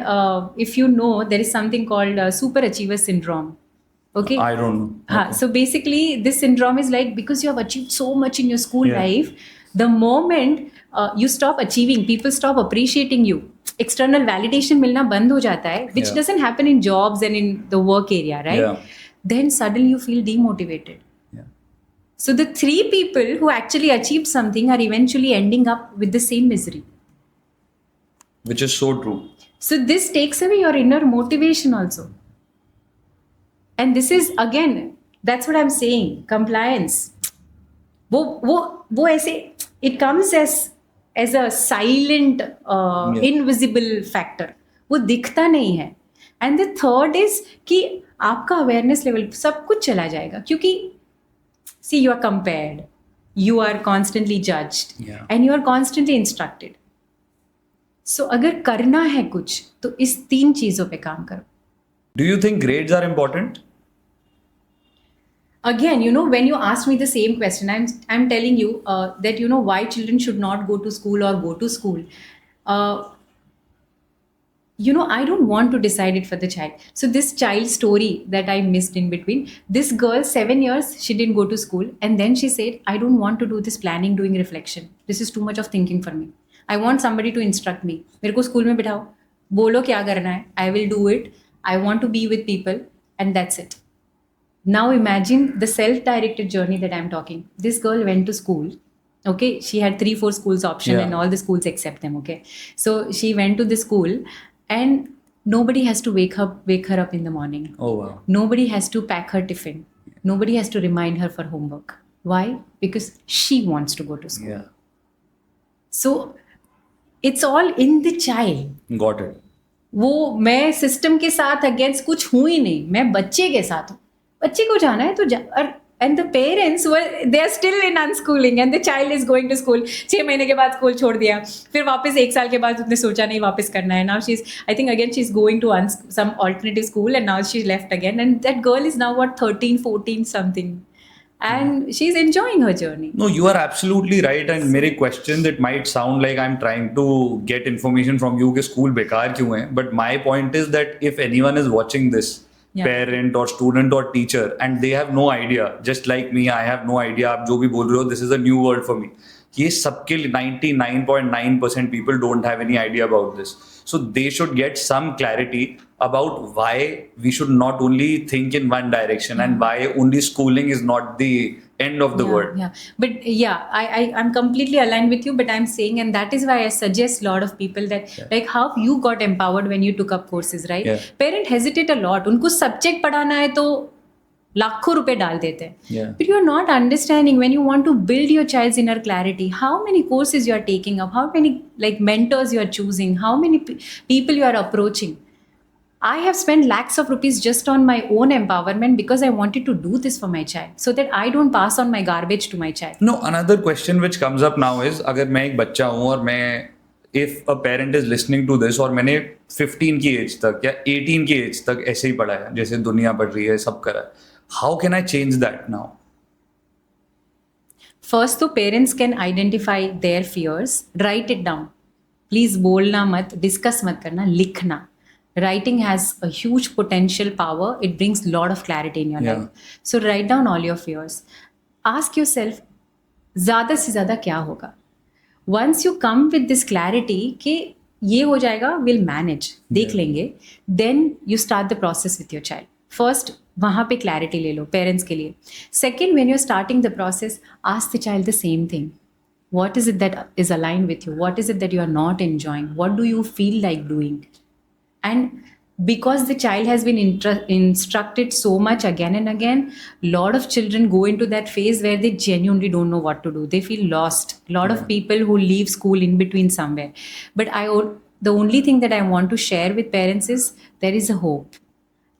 if you know, there is something called super achiever syndrome. Okay. I don't know. Okay. So basically, this syndrome is like, because you have achieved so much in your school Yeah. life, the moment you stop achieving, people stop appreciating you. External validation milna band ho jata hai, which Yeah. doesn't happen in jobs and in the work area, right? Yeah. Then suddenly you feel demotivated. Yeah. So the 3 people who actually achieved something are eventually ending up with the same misery. Which is so true. So this takes away your inner motivation also. And this is, again, that's what I'm saying, compliance. वो ऐसे, it comes as a silent, invisible factor. वो दिखता नहीं है. And the third is कि आपका awareness level सब कुछ चला जाएगा, क्योंकि see, you are compared, you are constantly judged, Yeah. and you are constantly instructed. So अगर करना है कुछ, तो इस 3 चीजों पे काम करो. Do you think grades are important? Again, when you asked me the same question, I'm telling you that why children should not go to school or go to school. I don't want to decide it for the child. So this child story that I missed in between, this girl, 7 years, she didn't go to school. And then she said, I don't want to do this planning, doing reflection. This is too much of thinking for me. I want somebody to instruct me. मेरे को school में बिठाओ, बोलो क्या करना है, I will do it. I want to be with people, and that's it. Now imagine the self-directed journey that I'm talking. This girl went to school. Okay, she had 3-4 schools option, Yeah. and all the schools accept them. Okay, so she went to the school, and nobody has to wake her up in the morning. Oh wow. Nobody has to pack her tiffin. Nobody has to remind her for homework. Why? Because she wants to go to school. Yeah. So it's all in the child. Got it. वो मैं system के साथ against कुछ हूँ ही नहीं, मैं बच्चे के साथ हूँ. बच्चे को जाना है तो and the parents they are still in unschooling, and the child is going to school. 6 महीने के बाद स्कूल छोड़ दिया, फिर वापस 1 साल के बाद उसने सोचा नहीं वापस करना है. Now she is, I think again she is going to some alternative school, and now she left again, and that girl is now what 13-14 something, and she's enjoying her journey. No, you are absolutely right. And मेरे question that might sound like I'm trying to get information from you कि school बेकार क्यों है, but my point is that if anyone is watching this, Yeah. parent or student or teacher, and they have no idea, just like me, I have no idea, आप जो भी बोल रहे हो, this is a new word for me. ये सबके 99.9% people don't have any idea about this. So they should get some clarity about why we should not only think in one direction and why only schooling is not the end of the world. Yeah, but I'm completely aligned with you. But I'm saying, and that is why I suggest a lot of people that like how you got empowered when you took up courses, right? Yeah. Parent hesitate a lot. उनको subject पढ़ाना है तो लाखों रुपए डाल देते हैं. Yeah. But you are not understanding when you want to build your child's inner clarity. How many courses you are taking up? How many like mentors you are choosing? How many people you are approaching? I have spent lakhs of rupees just on my own empowerment because I wanted to do this for my child, so that I don't pass on my garbage to my child. No, another question which comes up now is अगर मैं एक बच्चा हूँ और मैं if a parent is listening to this और मैंने 15 की एज तक या 18 की एज तक ऐसे ही पढ़ा है जैसे दुनिया पढ़ रही है, सब करा है, how can I change that now? First, तो parents can identify their fears, write it down. Please बोलना मत, discuss मत करना, लिखना. Writing has a huge potential power. It brings a lot of clarity in your Yeah. life. So write down all your fears. Ask yourself, ज़्यादा से ज़्यादा क्या होगा? Once you come with this clarity कि ये हो जाएगा, we'll manage, देख लेंगे, then you start the process with your child. First, वहाँ पे clarity ले लो parents के लिए. Second, when you're starting the process, ask the child the same thing. What is it that is aligned with you? What is it that you are not enjoying? What do you feel like doing? And because the child has been instructed so much again and again, a lot of children go into that phase where they genuinely don't know what to do. They feel lost. A lot of people who leave school in between somewhere. But the only thing that I want to share with parents is there is a hope.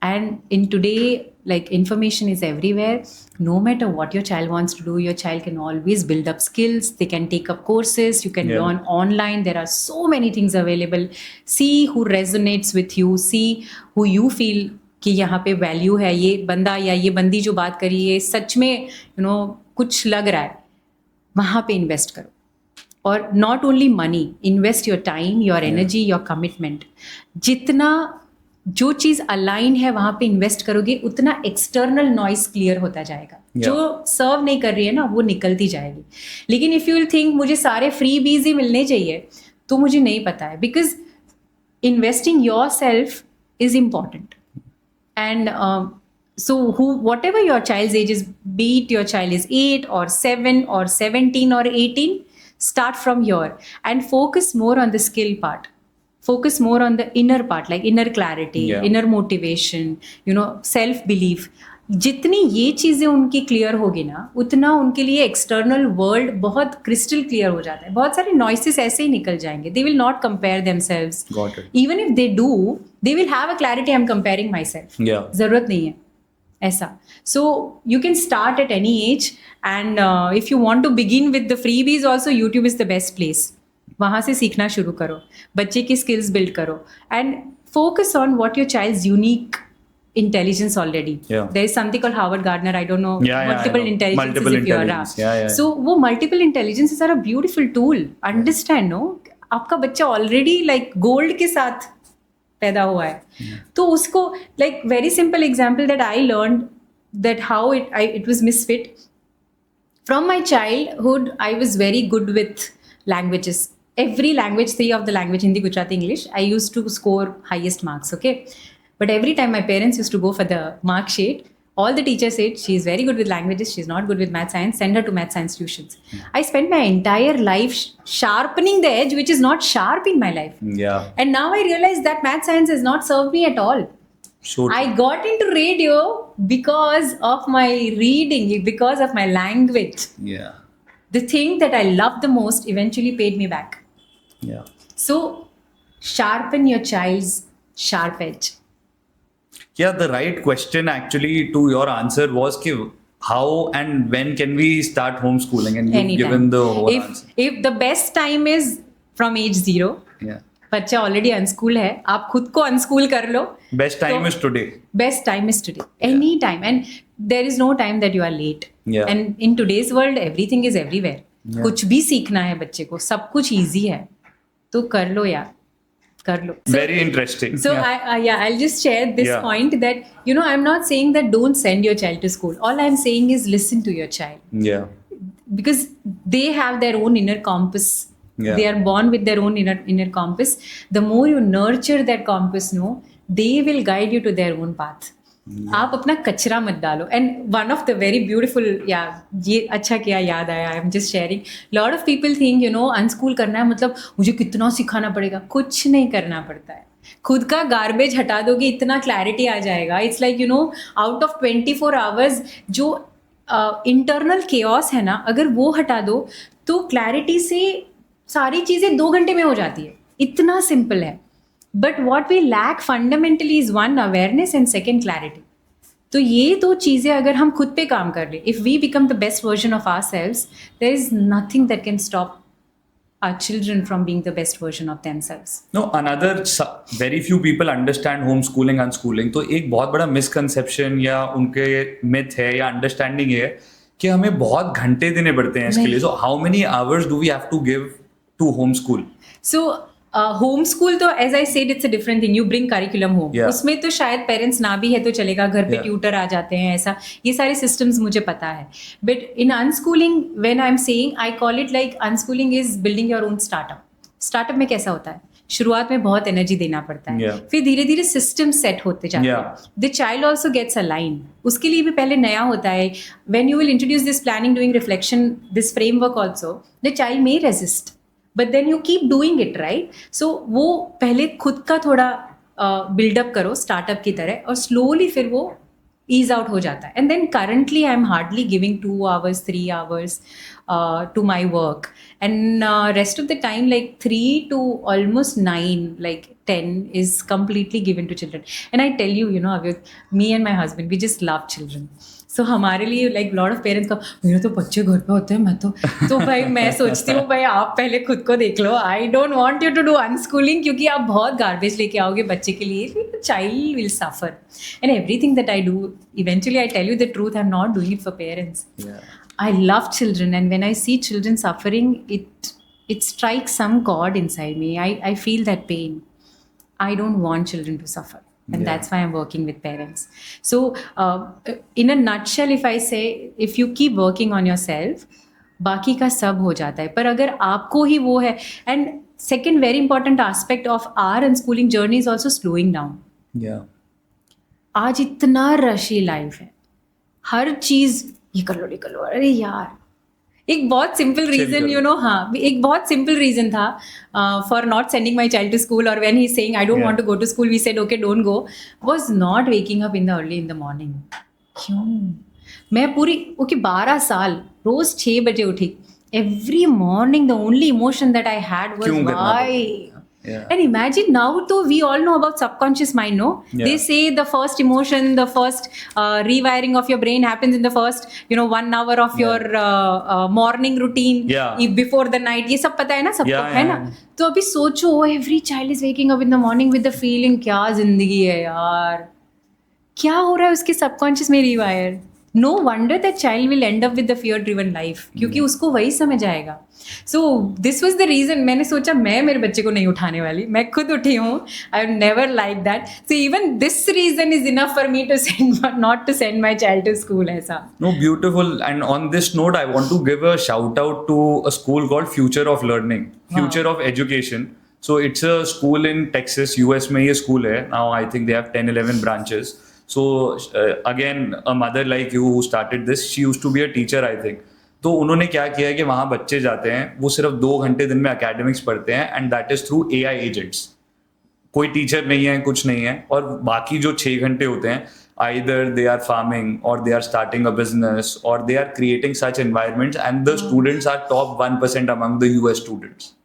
And in today, like, information is everywhere. No matter what your child wants to do, your child can always build up skills. They can take up courses. You can learn online. There are so many things available. See who resonates with you. See who you feel कि यहाँ पे value है, ये बंदा या ये बंदी जो बात करी है सच में कुछ लग रहा है, वहाँ पे इन्वेस्ट करो. और not only money, invest your time, your energy, your commitment. जितना जो चीज अलाइन है वहां पे इन्वेस्ट करोगे, उतना एक्सटर्नल नॉइस क्लियर होता जाएगा. जो सर्व नहीं कर रही है ना, वो निकलती जाएगी. लेकिन इफ यू विल थिंक मुझे सारे फ्री बीज ही मिलने चाहिए, तो मुझे नहीं पता है. Because investing your self is important. And so whatever your child's age is, be it your child is 8 or 7 or 17 or 18, start from here and focus more on the skill part. Focus more on the inner part, like inner clarity, inner motivation, self belief. जितनी ये चीजें उनकी clear होगी ना, उतना उनके लिए external world बहुत क्रिस्टल क्लियर हो जाता है. बहुत सारे नॉइसेस ऐसे ही निकल जाएंगे. They will not compare themselves. Even if they do, they will have a clarity, I am comparing myself. जरूरत नहीं है ऐसा. So you can start at any age. And if you want to begin with the freebies also, YouTube is the best place. वहाँ से सीखना शुरू करो, बच्चे की स्किल्स बिल्ड करो, and focus on what your child's unique intelligence already. There is something called Howard Gardner, I don't know, multiple intelligence. So वो multiple intelligences are a beautiful tool. Understand, no? आपका बच्चा already like gold के साथ पैदा हुआ है. तो उसको, like, very simple example that I learned, that how it was misfit. From my childhood, I was very good with languages. Every language, 3 of the language, Hindi, Gujarati, English, I used to score highest marks, okay? But every time my parents used to go for the mark sheet, all the teachers said, she is very good with languages, she is not good with math science, send her to math science tuitions. I spent my entire life sharpening the edge, which is not sharp in my life. And now I realize that math science has not served me at all. Sure. I got into radio because of my reading, because of my language. The thing that I loved the most eventually paid me back. So sharpen your child's sharp edge. The right question actually to your answer was how and when can we start homeschooling, and you've given the whole answer. If the best time is from age 0, बच्चा already अनस्कूल है, आप खुद को अनस्कूल कर लो. Best time is today. Best time is today. Any time. And there is no time that you are late. And in today's world, everything is everywhere. कुछ भी सीखना है बच्चे को, सब कुछ easy है, तो कर लो यार. Very interesting. So I'll just share this point that, I'm not saying that don't send your child to school. All I'm saying is listen to your child. Because they have their own inner compass. They are born with their own inner compass. The more you nurture that compass, they will guide you to their own path. आप अपना कचरा मत डालो. And one of the very beautiful, ये अच्छा किया याद आया, I am just sharing. Lot of people think unschool करना है मतलब मुझे कितना सिखाना पड़ेगा. कुछ नहीं करना पड़ता है. खुद का गार्बेज हटा दोगे, इतना क्लैरिटी आ जाएगा. It's like out of 24 hours जो इंटरनल केओस है ना, अगर वो हटा दो तो क्लैरिटी से सारी चीज़ें 2 घंटे में हो जाती है. इतना सिंपल है. But what we lack fundamentally is one, awareness, and second, clarity. तो ये 2 चीज़ें अगर हम खुद पे काम कर ले, if we become the best version of ourselves, there is nothing that can stop our children from being the best version of themselves. No, very few people understand homeschooling, unschooling. तो एक बहुत बड़ा misconception या उनके myth है या understanding है कि हमें बहुत घंटे देने पड़ते हैं इसके लिए. So how many hours do we have to give to homeschool? So home school तो as I said it's a different thing. You bring curriculum home. उसमें तो शायद पेरेंट्स ना भी है तो चलेगा, घर पे ट्यूटर आ जाते हैं, ऐसा ये सारे सिस्टम्स मुझे पता है. But in unschooling, when I am saying, I call it like unschooling is building your own startup. Startup में कैसा होता है, शुरुआत में बहुत एनर्जी देना पड़ता है, फिर धीरे धीरे सिस्टम सेट होते जाते हैं. The child also gets a line. उसके लिए भी पहले नया होता है. When you will introduce this planning, doing, reflection, this framework also, the child may resist. But then you keep doing it, right? So वो पहले खुद का थोड़ा बिल्डअप करो स्टार्टअप की तरह, और स्लोली फिर वो ईज आउट हो जाता है. And then currently I am hardly giving 2 hours 3 hours to my work, and rest of the time like 3 to almost 9, like 10 is completely given to children. And I tell you, Avyut, me and my husband, we just love children. So हमारे लिए like lot of parents का मेरे तो बच्चे घर पे होते हैं, मैं तो भाई मैं सोचती हूँ भाई आप पहले खुद को देख लो. I don't want you to do unschooling, क्योंकि आप बहुत गार्बेज लेके आओगे बच्चे के लिए, child will suffer. And everything that I do, eventually I tell you the truth, I am not doing it for parents. I love children, and when I see children suffering, it strikes some chord inside me. I feel that pain. I don't want children to suffer, and that's why I'm working with parents. So, in a nutshell, if I say, if you keep working on yourself, बाकी का सब हो जाता है. पर अगर आपको ही वो है, and second very important aspect of our unschooling journey is also slowing down. Yeah. आज इतना रशी लाइफ है, हर चीज ये कर लो, अरे यार. एक बहुत सिंपल रीजन, हाँ, एक बहुत सिंपल रीजन था for not sending my child to school, और when he is saying I don't want to go to school, we said okay don't go, was not waking up in the early in the morning. क्यों? मैं पूरी 12 साल रोज 6 बजे उठी. Every morning the only emotion that I had was why. Yeah. And imagine now, though, we all know about subconscious mind, no? Yeah. They say the first emotion, the first rewiring of your brain happens in the first, 1 hour of your morning routine, before the night. ये सब पता है ना सबको, है ना? तो अभी सोचो, every child is waking up in the morning with the feeling, क्या जिंदगी है यार, क्या हो रहा है उसके सबकॉन्शियस में rewire. No wonder that child will end up with the fear-driven life, क्योंकि उसको वही समझ आएगा. So this was the reason मैंने सोचा मैं मेरे बच्चे को नहीं उठाने वाली, मैं खुद उठी हूँ. I would never like that. So even this reason is enough for me to not to send my child to school. ऐसा. No, beautiful. And on this note, I want to give a shout out to a school called Future of Learning, Future of Education. So it's a school in Texas, US में ये school है. Now I think they have 10-11 branches. So again, a mother like you who started this, she used to be a teacher, I think. तो उन्होंने क्या किया है कि वहाँ बच्चे जाते हैं, वो सिर्फ 2 घंटे दिन में एकेडमिक्स पढ़ते हैं, and that is through AI agents. कोई टीचर नहीं है, कुछ नहीं है, और बाकी जो 6 घंटे होते हैं, either they are farming or they are starting a business or they are creating such environments, and the students are top 1% among the US students.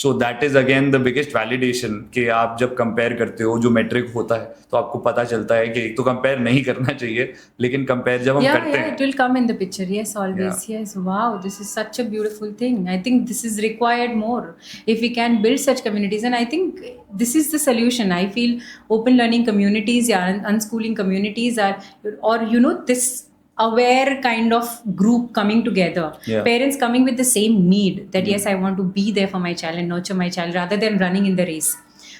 So that is again the biggest validation कि आप जब compare करते हो, जो metric होता है, तो आपको पता चलता है कि एक तो कंपेयर नहीं करना चाहिए, लेकिन कंपेयर जब हम करते हैं, it will come in the picture. Yes, always. Yes, wow, this is such a beautiful thing. I think this is required more if we can build such communities, and I think this is the solution. I feel open learning communities, unschooling communities are, or this aware kind of group coming together, parents coming with the same need that yes, I want to be there for my child and nurture my child rather than running in the race.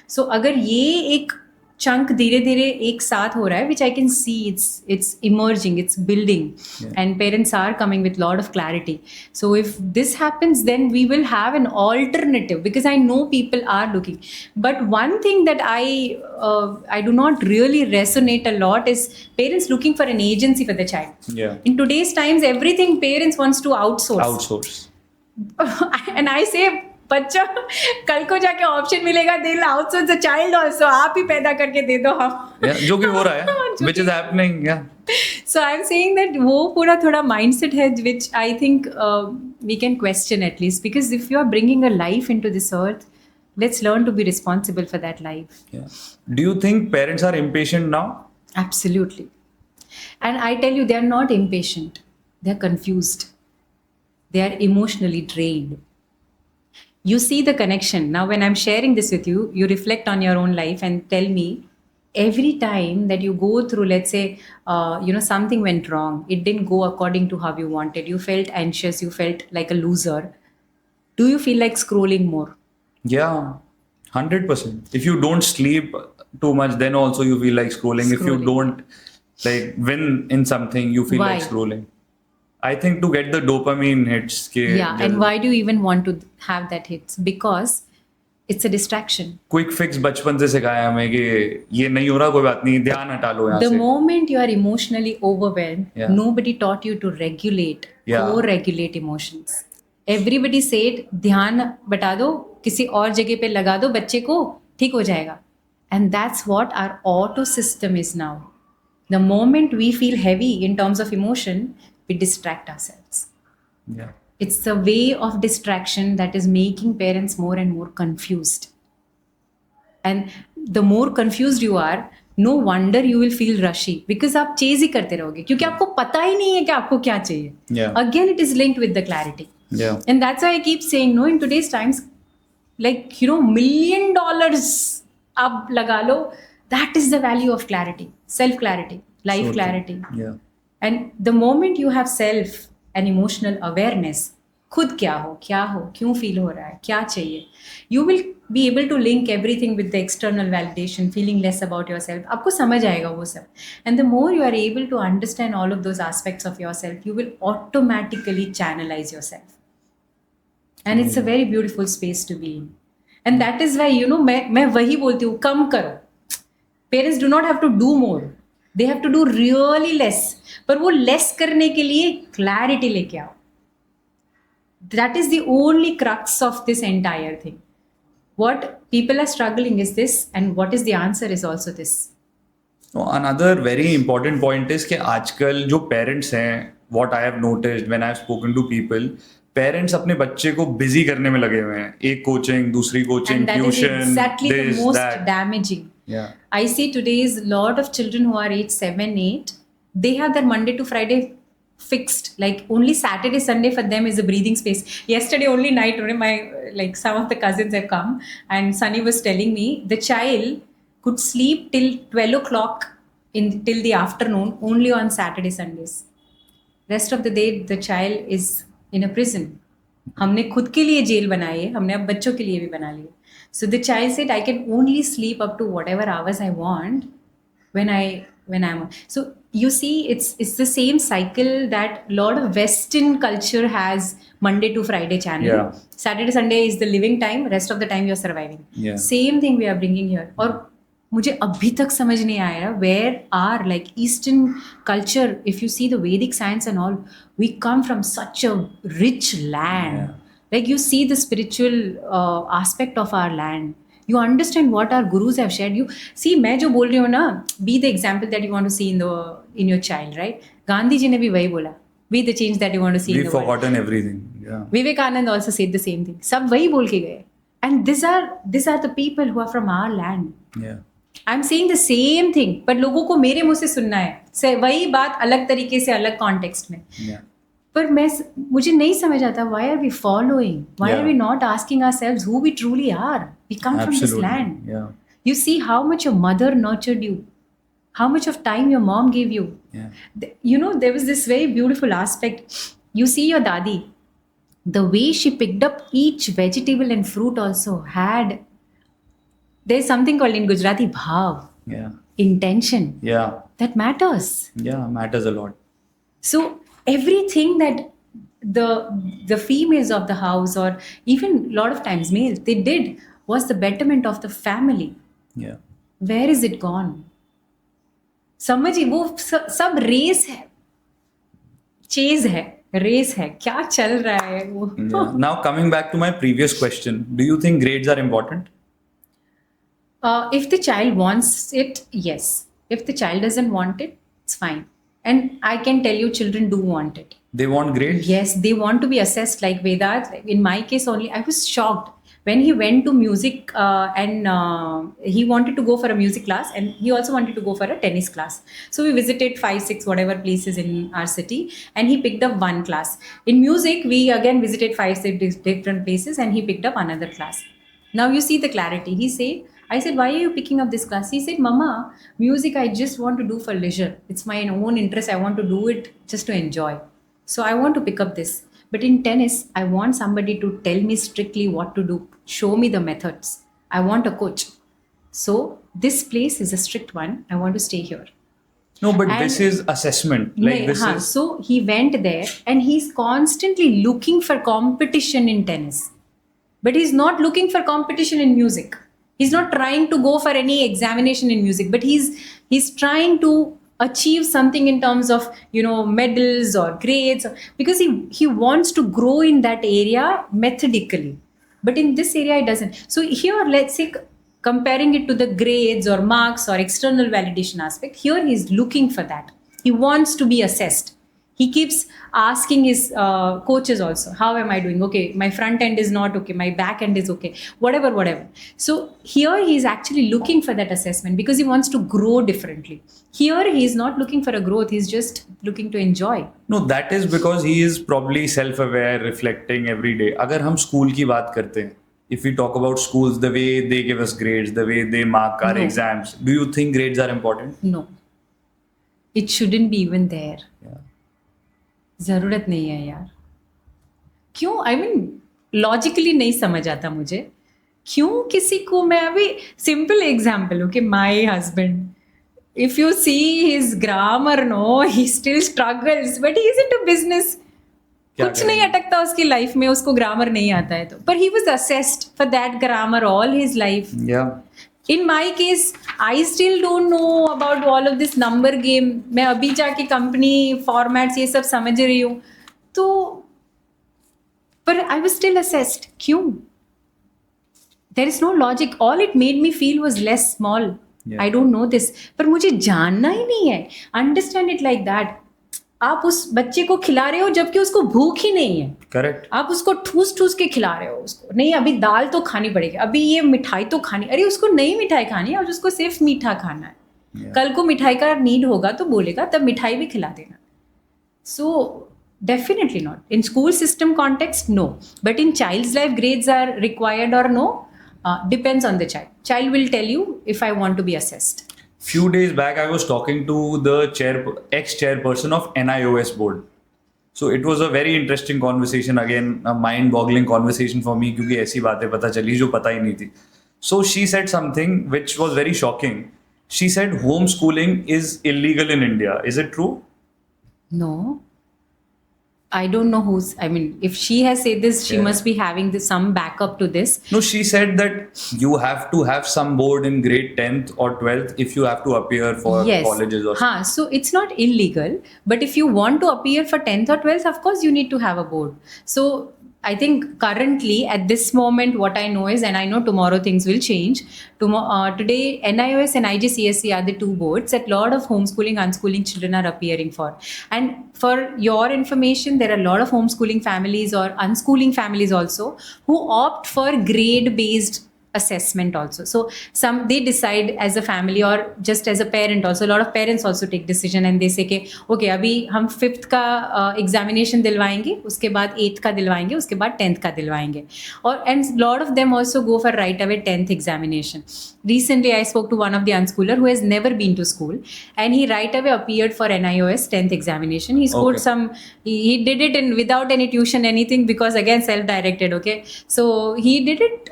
So अगर ये एक chunk धीरे धीरे एक साथ हो रहा है, which I can see it's emerging, it's building, and parents are coming with lot of clarity. So if this happens, then we will have an alternative, because I know people are looking. But one thing that I do not really resonate a lot is parents looking for an agency for the child. In today's times, everything parents wants to outsource. And I say, बच्चा कल को जाके option मिलेगा, दे outsource the child also, आप ही पैदा करके दे दो हम. जो कि हो रहा है, which is happening. So I'm saying that वो पूरा थोड़ा mindset है, which I think we can question at least, because if you are bringing a life into this earth, let's learn to be responsible for that life. Do you think parents are impatient now? Absolutely. And I tell you, they are not impatient. They are confused. They are emotionally drained. You see the connection. Now, when I'm sharing this with you, you reflect on your own life and tell me, every time that you go through, let's say, something went wrong, it didn't go according to how you wanted, you felt anxious, you felt like a loser. Do you feel like scrolling more? Yeah, 100%. If you don't sleep too much, then also you feel like scrolling. If you don't win in something, you feel like scrolling. I think to get the dopamine hits. And why do you even want to have that hits? Because it's a distraction. Quick fix बचपन से सिखाया हमें कि ये नहीं हो रहा, कोई बात नहीं, ध्यान हटा लो यहाँ से. The moment you are emotionally overwhelmed, nobody taught you to regulate or regulate emotions. Everybody said ध्यान बटा दो, किसी और जगह पे लगा दो, बच्चे को ठीक हो जाएगा. And that's what our auto system is now. The moment we feel heavy in terms of emotion, we distract ourselves. Yeah. It's the way of distraction that is making parents more and more confused. And the more confused you are, no wonder you will feel rushy because आप chase ही करते रहोगे क्योंकि आपको पता ही नहीं है कि आपको क्या चाहिए. Yeah. Again, it is linked with the clarity. Yeah. And that's why I keep saying, no, in today's times, like, you know, $1 million ab laga lo, that is the value of clarity, self clarity, life So true. clarity. Yeah. And the moment you have self and emotional awareness, खुद क्या हो, क्यों feel हो रहा है, क्या चाहिए, you will be able to link everything with the external validation, feeling less about yourself. आपको समझ आएगा वो सब. And the more you are able to understand all of those aspects of yourself, you will automatically channelize yourself. And it's a very beautiful space to be in. And that is why, you know, मैं वही बोलती हूँ, कम करो. Parents do not have to do more. They have to do really less. पर वो less करने के लिए clarity लेके आओ. That is the only crux of this entire thing. What people are struggling is this, and what is the answer is also this. Another very important point is कि आजकल जो पेरेंट्स हैं, what I have noticed when I have spoken to people, parents अपने बच्चे को busy करने में लगे हुए हैं. एक कोचिंग, दूसरी coaching, And that is tuition, exactly the this, most that. damaging. Yeah. I see today's lot of children who are age 7, 8, they have their Monday to Friday fixed. Like only Saturday, Sunday for them is a breathing space. Yesterday only night, like some of the cousins have come and Sunny was telling me the child could sleep till 12 o'clock till the afternoon only on Saturday, Sundays. Rest of the day the child is in a prison. हमने खुद के लिए jail बनाई है, हमने अब बच्चों के लिए भी बना ली. So the child said, I can only sleep up to whatever hours I want when I'm. So you see, it's the same cycle that a lot of Western culture has. Monday to Friday channel. Yeah. Saturday, Sunday is the living time. Rest of the time you're surviving. Yeah. Same thing we are bringing here. और मुझे अभी तक समझ नहीं आया where are like Eastern culture, if you see the Vedic science and all, we come from such a rich land. Yeah. Like you see the spiritual aspect of our land. You understand what our gurus have shared. You see, मैं जो बोल रही हूँ ना, be the example that you want to see in your child, right? Gandhi ji ने भी वही बोला, be the change that you want to see in We've the world. forgotten everything. Yeah. Vivekanand also said the same thing. सब वही बोल के गए. And these are the people who are from our land. Yeah. I'm saying the same thing, but लोगों को मेरे मुंह से सुनना है. वही बात अलग तरीके से अलग कॉन्टेक्स्ट में. Yeah. पर मुझे नहीं समझ आता, why are we following? Why Yeah. are we not asking ourselves who we truly are? We come from this Absolutely. land. Yeah. You see how much your mother nurtured you, how much of time your mom gave you. Yeah. You know, there was this very beautiful aspect. You see your dadi, the way she picked up each vegetable and fruit also had, there's something called in Gujarati bhav, Yeah. intention, Yeah. that matters. Yeah. Matters a lot. So everything that the females of the house, or even a lot of times males, they did was the betterment of the family. Yeah. Where is it gone? समझिए वो सब race है, chase है, race है, क्या चल रहा है वो. Yeah. Now coming back to my previous question, do you think grades are important? If the child wants it, yes. If the child doesn't want it, it's fine. And I can tell you, children do want it. They want grades? Yes, they want to be assessed like Vedant. In my case only, I was shocked when he went to music and he wanted to go for a music class, and he also wanted to go for a tennis class. So we visited 5, 6 whatever places in our city, and he picked up one class. In music, we again visited 5, 6 different places, and he picked up another class. Now you see the clarity. I said, why are you picking up this class? He said, Mama, music I just want to do for leisure. It's my own interest. I want to do it just to enjoy. So I want to pick up this. But in tennis, I want somebody to tell me strictly what to do. Show me the methods. I want a coach. So this place is a strict one. I want to stay here. No, but And- this is assessment. Like Nahi, this हाँ, is. So he went there and he's constantly looking for competition in tennis. But he's not looking for competition in music. He's not trying to go for any examination in music, but he's trying to achieve something in terms of, you know, medals or grades, because he wants to grow in that area methodically. But in this area, it doesn't. So here, let's say comparing it to the grades or marks or external validation aspect. Here he's looking for that. He wants to be assessed. He keeps asking his coaches also, how am I doing? Okay, my front end is not okay, my back end is okay, whatever. So here he's actually looking for that assessment because he wants to grow differently. Here he's not looking for a growth, he's just looking to enjoy. No, that is because he is probably self-aware, reflecting every day. अगर हम school की बात करते हैं, if we talk about schools, the way they give us grades, the way they mark our No. exams, do you think grades are important? No, it shouldn't be even there. Yeah. जरूरत नहीं है यार. क्यों? I mean logically नहीं समझ आता मुझे. क्यों किसी को, मैं अभी सिंपल एग्जाम्पल हूँ कि my husband, if you see his grammar, no he still struggles, but he is into business. कुछ नहीं अटकता उसकी लाइफ में, उसको ग्रामर नहीं आता है तो. पर he was assessed for that grammar all his life. In my case, I still don't know about all of this number game. मैं अभी जाके कंपनी फॉर्मेट्स ये सब समझ रही हूँ तो, पर I was still assessed. क्यों? There is no logic. All it made me feel was less small. Yeah. I don't know this. पर मुझे जानना ही नहीं है. Understand it like that. आप उस बच्चे को खिला रहे हो जबकि उसको भूख ही नहीं है. करेक्ट. आप उसको ठूस ठूस के खिला रहे हो उसको. नहीं, अभी दाल तो खानी पड़ेगी, अभी ये मिठाई तो खानी. अरे उसको नई मिठाई खानी है और उसको सिर्फ मीठा खाना है. Yeah. कल को मिठाई का नीड होगा तो बोलेगा, तब मिठाई भी खिला देना. So definitely not. In school system context, no. But in child's life grades are required और no, depends on the child. Child will tell you if I want to be assessed. Few days back, I was talking to the ex-chairperson of NIOS board. So it was a very interesting conversation, again a mind-boggling conversation for me क्योंकि ऐसी बातें पता चली जो पता ही नहीं थी. So she said something which was very shocking. She said homeschooling is illegal in India. Is it true? No. I don't know who's, I mean, if she has said this, she Yeah. must be having this, some backup to this. No, she said that you have to have some board in grade 10th or 12th if you have to appear for Yes. colleges or Haan, so it's not illegal, but if you want to appear for 10th or 12th, of course you need to have a board. So I think currently at this moment what I know is, and I know tomorrow things will change. Today NIOS and IGCSE are the two boards that a lot of homeschooling, unschooling children are appearing for. And for your information, there are a lot of homeschooling families or unschooling families also who opt for grade based assessment also. So some, they decide as a family or just as a parent also. A lot of parents also take decision and they say कि okay, अभी हम 5th का examination दिलवाएंगे, उसके बाद 8th का दिलवाएंगे, उसके बाद 10th का दिलवाएंगे. और and lot of them also go for right away 10th examination. Recently I spoke to one of the unschooler who has never been to school and he right away appeared for NIOS 10th examination. He scored Okay. some, he did it in without any tuition, anything, because again self-directed. Okay, so he did it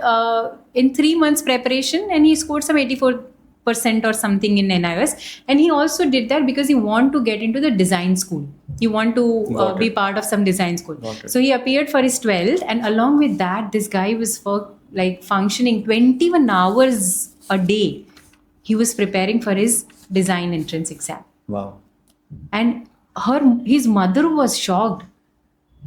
in 3 months preparation and he scored some 84% or something in NIOS. And he also did that because he want to get into the design school. He want to Got be it. part of some design school. Got it. So he appeared for his 12th, and along with that, this guy was for like functioning 21 hours a day. He was preparing for his design entrance exam. Wow. And his mother was shocked.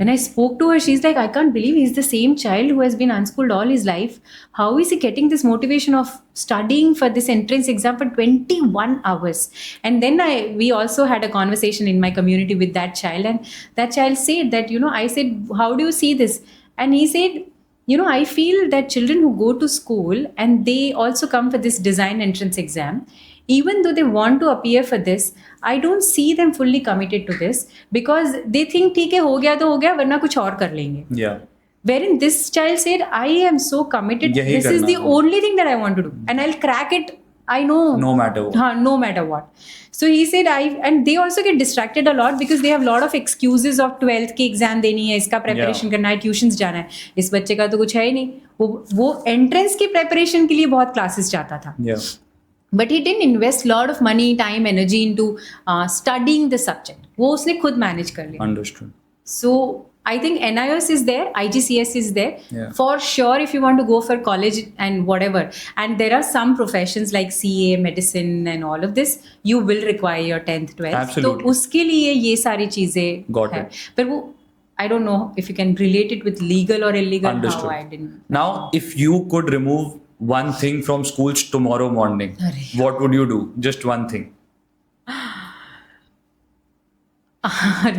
When I spoke to her, she's like, I can't believe he's the same child who has been unschooled all his life. How is he getting this motivation of studying for this entrance exam for 21 hours? And then we also had a conversation in my community with that child. And that child said that, I said, how do you see this? And he said, I feel that children who go to school and they also come for this design entrance exam, even though they want to appear for this, I don't see them fully committed to this because they think ठीक है, हो गया तो हो गया, वरना कुछ और कर लेंगे. Yeah. Wherein this child said, I am so committed. यही This is करना the है. only thing that I want to do, and I'll crack it. I know. No matter what. No matter what. So he said, and they also get distracted a lot because they have a lot of excuses of 12th की exam देनी है, इसका preparation करना है, tuitions जाना है. इस बच्चे का तो कुछ है ही नहीं. वो एंट्रेंस की प्रेपरेशन के लिए बहुत क्लासेस जाता था. Yeah. But he didn't invest a lot of money, time, energy into studying the subject. वो उसने खुद manage कर लिया. Understood. So I think NIOS is there, IGCS is there. Yeah. For sure, if you want to go for college and whatever, and there are some professions like CA, medicine and all of this, you will require your 10th, 12th. Absolutely. तो उसके लिए ये सारी चीजें Got है. it. पर वो, I don't know if you can relate it with legal or illegal. Understood. How I didn't. Now, if you could remove one thing from schools tomorrow morning, Arey. what would you do? Just one thing.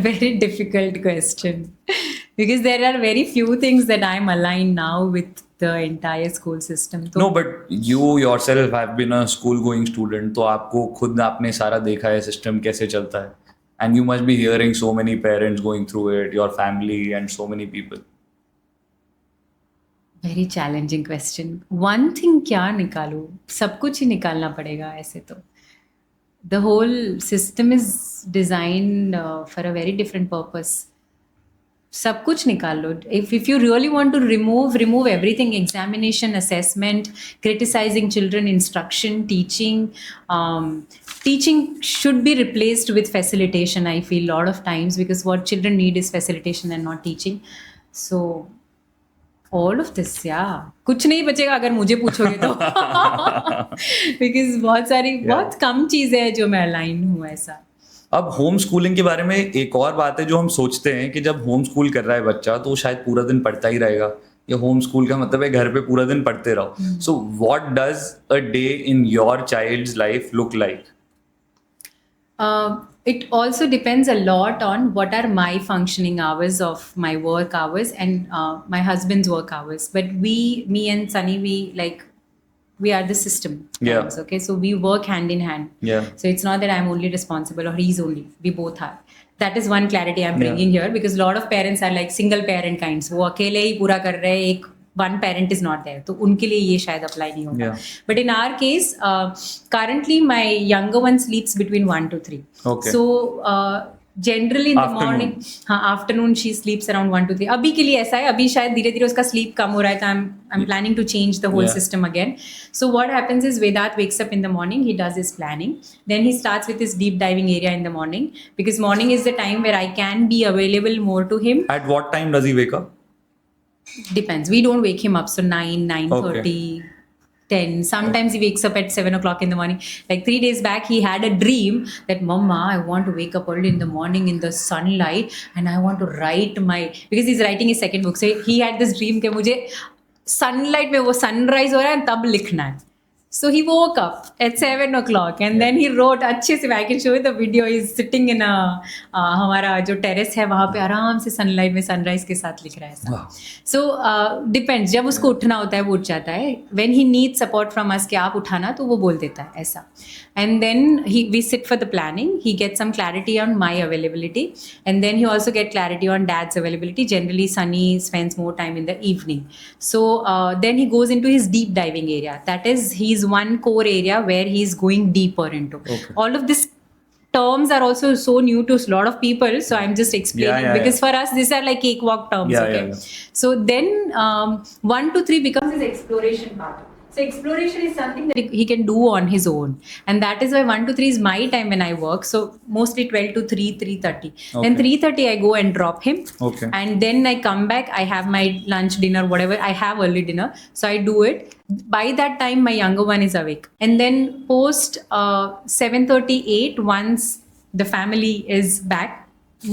Very difficult question because there are very few things that I'm aligned now with the entire school system. तो No, but you yourself have been a school going student, तो आपको खुद आपने सारा देखा है system कैसे चलता है, and you must be hearing so many parents going through it, your family and so many people. Very challenging question. One thing क्या निकालूं? सब कुछ ही निकालना पड़ेगा ऐसे तो. The whole system is designed for a very different purpose. सब कुछ निकाल लो. If you really want to remove everything, examination, assessment, criticising children, instruction, teaching should be replaced with facilitation. I feel a lot of times because what children need is facilitation and not teaching. So all of this, yeah, कुछ नहीं बचेगा अगर मुझे पूछोगे तो. Because बहुत कम चीजें हैं जो मैं अलाइन हूँ ऐसा. अब होम स्कूलिंग के बारे में एक और बात है जो हम सोचते हैं कि जब होम स्कूल कर रहा है बच्चा तो शायद पूरा दिन पढ़ता ही रहेगा, या होम स्कूल का मतलब है घर पे पूरा दिन पढ़ते रहो. So what does a day in your child's life look like? It also depends a lot on what are my functioning hours of my work hours and my husband's work hours. But me and Sunny, we are the system. Yeah. Friends, okay, so we work hand in hand. Yeah. So it's not that I'm only responsible or he's only. We both are. That is one clarity I'm bringing here because a lot of parents are like single parent kinds. वो अकेले ही पूरा कर रहे हैं, एक one parent is not there. तो उनके लिए ये शायद apply नहीं होगा. Yeah. But in our case, currently my younger one sleeps between 1 to 3. Okay. So generally in the Afternoon. morning, हाँ, afternoon she sleeps around 1 to 3. अभी के लिए ऐसा है, अभी शायद धीरे धीरे उसका sleep कम हो रहा है, तो I'm planning to change the whole Yeah. system again. So what happens is Vedat wakes up in the morning, he does his planning, then he starts with his deep diving area in the morning because morning is the time where I can be available more to him. At what time does he wake up? Depends. We don't wake him up. So 9:30, 10. Sometimes he wakes up at 7 o'clock in the morning. Like 3 days back, he had a dream that, Mama, I want to wake up early in the morning in the sunlight and I want to write because he's writing his second book. So he had this dream कि मुझे sunlight में वो sunrise हो रहा है तब लिखना है. So he woke up at 7 o'clock and then he wrote अच्छे से. I can show you the video. He's sitting in हमारा जो टेरेस है वहाँ पे आराम से सनलाइट में सनराइज के साथ लिख रहा है ऐसा. So depends. जब उसको उठना होता है वो उठ जाता है. When he needs support from us कि आप उठाना तो वो बोल देता है ऐसा. And then we sit for the planning. He gets some clarity on my availability and then he also get clarity on dad's availability. Generally Sunny spends more time in the evening. So then he goes into his deep diving area. That is his one core area where he's going deeper into. Okay. All of this terms are also so new to a lot of people, so I'm just explaining because for us these are like cakewalk terms. So then 1 to 3 becomes his exploration part. So exploration is something that he can do on his own, and that is why 1 to 3 is my time when I work. So mostly 12 to 3, 3:30. Then 3:30 I go and drop him. Okay. And then I come back. I have my lunch, dinner, whatever. I have early dinner, so I do it. By that time, my younger one is awake. And then post 7:38, once the family is back,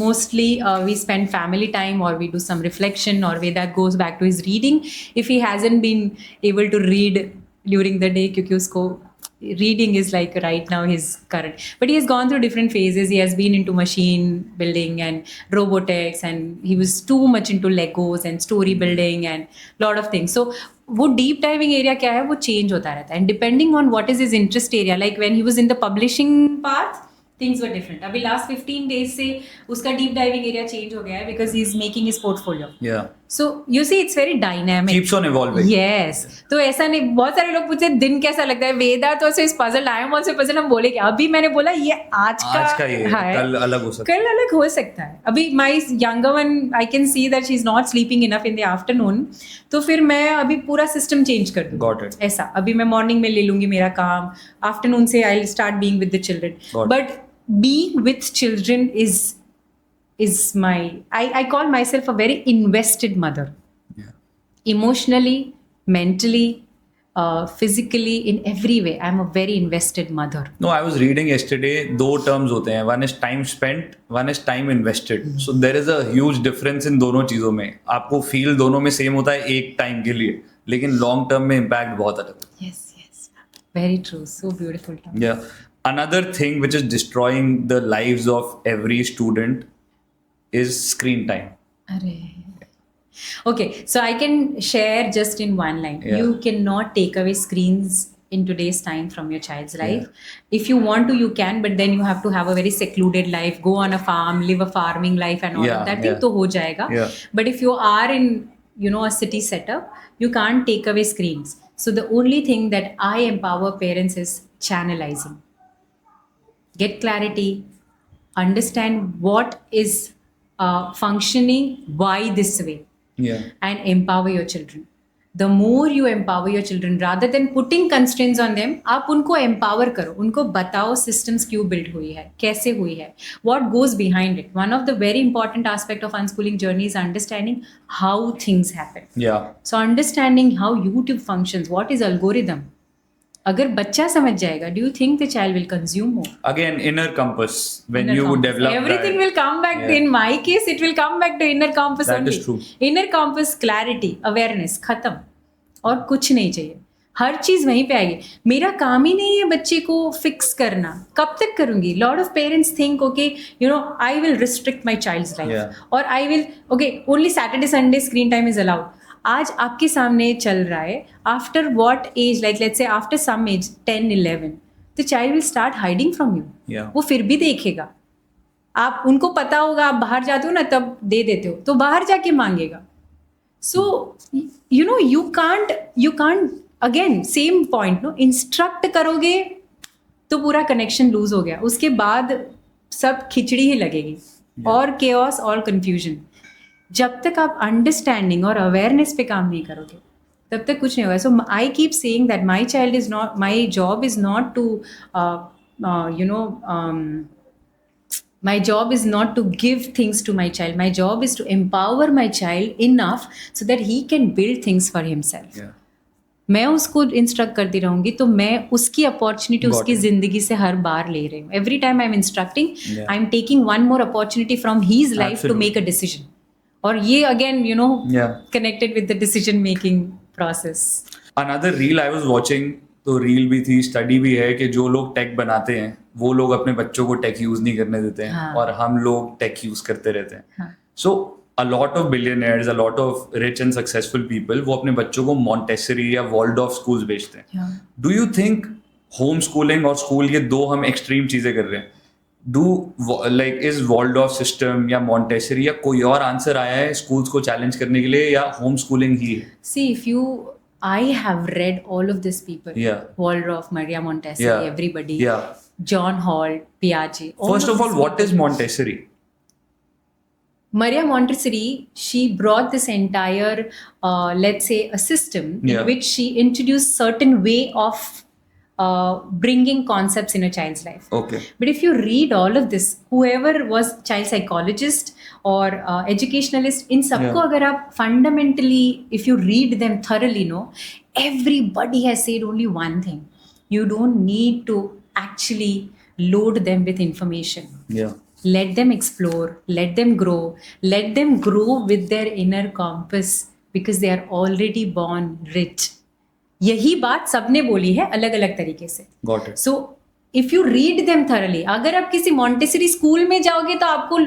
mostly we spend family time or we do some reflection or Vedat goes back to his reading if he hasn't been able to read during the day क्योंकि उसको reading is like right now his current, but he has gone through different phases. He has been into machine building and robotics and he was too much into Legos and story building and lot of things. So वो deep diving area क्या है वो change होता रहता है and depending on what is his interest area. Like when he was in the publishing path, things were different. अभी last 15 days से उसका deep diving area change हो गया है because he is making his portfolio. Yeah. So you see it's very dynamic. Keeps on evolving. Yes. तो ऐसा नहीं, बहुत सारे लोग पूछते दिन कैसा लगता है. वेदांत also is puzzled. I am also puzzled. हम बोले क्या? अभी मैंने बोला ये आज का ये है. कल अलग हो सकता है. कल अलग हो सकता है. अभी my younger one, I can see that she is not sleeping enough in the afternoon. तो फिर मैं अभी पूरा system change कर दूँ. Got it. ऐसा अभी मैं morning में ले लूँगी मेरा काम. Afternoon से I'll start being with the children. But being with children is my I call myself a very invested mother. Yeah. Emotionally, mentally, physically, in every way. I'm a very invested mother. No, I was reading yesterday, दो terms होते हैं. One is time spent, one is time invested. So there is a huge difference in दोनों चीज़ों में. आपको feel दोनों में same होता है एक time के लिए, लेकिन long term में impact बहुत अलग है. Yes, yes. Very true. So beautiful. Yeah. Another thing which is destroying the lives of every student is screen time. Arey. Okay, so I can share just in one line. Yeah. You cannot take away screens in today's time from your child's life. If you want to, you can, but then you have to have a very secluded life, go on a farm, live a farming life and all Yeah, of that thing yeah. to ho jayega. Yeah. But if you are in, a city setup, you can't take away screens. So the only thing that I empower parents is channelizing. Get clarity, understand what is functioning, why this way, Yeah. and empower your children. The more you empower your children, rather than putting constraints on them, आप उनको empower करो, उनको बताओ systems क्यों build हुई है, कैसे हुई है, what goes behind it. One of the very important aspect of unschooling journey is understanding how things happen. Yeah. So understanding how YouTube functions, what is algorithm. अगर बच्चा समझ जाएगा, do you think the child will consume more? Again, inner compass. When Inner you compass. develop Everything that, will come back. Yeah. In my case, it will come back to inner compass That only. is true. Inner compass, clarity, awareness, खत्म. और कुछ नहीं चाहिए. हर चीज वहीं पे आएगी. मेरा काम ही नहीं है बच्चे को फिक्स करना. कब तक करूंगी? Lot of parents think, okay, I will restrict my child's life. Yeah. Or I will, okay, only Saturday, Sunday screen time is allowed. आज आपके सामने चल रहा है. After what age, like let's say after some age, 10, 11, the child will start hiding from you. Yeah. वो फिर भी देखेगा. आप उनको पता होगा, आप बाहर जाते हो ना तब दे देते हो, तो बाहर जाके मांगेगा. So you can't again same point, no, instruct करोगे तो पूरा कनेक्शन लूज हो गया. उसके बाद सब खिचड़ी ही लगेगी. और chaos और confusion. जब तक आप अंडरस्टैंडिंग और अवेयरनेस पे काम नहीं करोगे तब तक कुछ नहीं होगा. So I keep saying that my job is not to my job is not to give things to my child. My job is to empower my child enough so that he can build things for himself. Yeah. मैं उसको instruct करती रहूंगी तो मैं उसकी opportunity Got उसकी it. जिंदगी से हर बार ले रही हूँ. Every time I am instructing, Yeah. I am taking one more opportunity from his life to Absolutely. Make a decision. और ये again Yeah. connected with the decision making process. Another reel I was watching, तो reel भी थी, study भी है कि जो लोग टेक बनाते हैं वो लोग अपने बच्चों को टेक यूज नहीं करने देते हैं. हाँ. और हम लोग टेक यूज करते रहते हैं. हाँ. सो a lot of billionaires, a lot of rich and successful people, वो अपने बच्चों को Montessori या Waldorf schools भेजते हैं. Yeah. Do you think home schooling और स्कूल ये दो हम एक्सट्रीम चीजें कर रहे हैं? इज वॉल्डॉर्फ सिस्टम या मॉन्टेसरी या कोई और आंसर आया है स्कूल्स को चैलेंज करने के लिए, या होम स्कूलिंग ही है? See, I have read all of these people. Yeah. Waldorf, Maria Montessori, Yeah. everybody. Yeah. John Hall, Piaget. First of all, what is Montessori? Maria Montessori, she brought this entire, let's say, a system Yeah. in which she introduced certain way of bringing concepts in a child's life. Okay. But if you read all of this, whoever was child psychologist or educationalist, in sabko Yeah. agar aap fundamentally, if you read them thoroughly, everybody has said only one thing. You don't need to actually load them with information. Yeah. Let them explore, let them grow with their inner compass, because they are already born rich. यही बात सबने बोली है अलग अलग तरीके से. Got it. So if you read them thoroughly, अगर आप किसी मॉन्टेसरी स्कूल में जाओगे तो आपको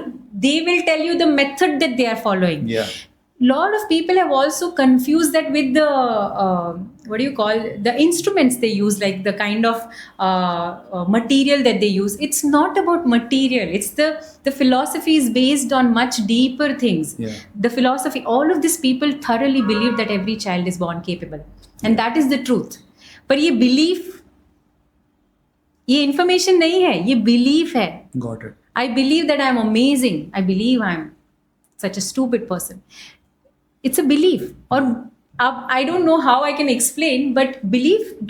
they will tell you the method that they are following. Yeah. Lot of people have also confused that with the what do you call the instruments they use, like the kind of material that they use. It's not about material. It's the philosophy is based on much deeper things. Yeah. The philosophy, all of these people thoroughly believe that every child is born capable, and that is the truth. पर ये belief, ये information नहीं है, ये belief है. Got it. I believe that I'm amazing. I believe I'm such a stupid person. It's a belief. Or I don't know how I can explain, but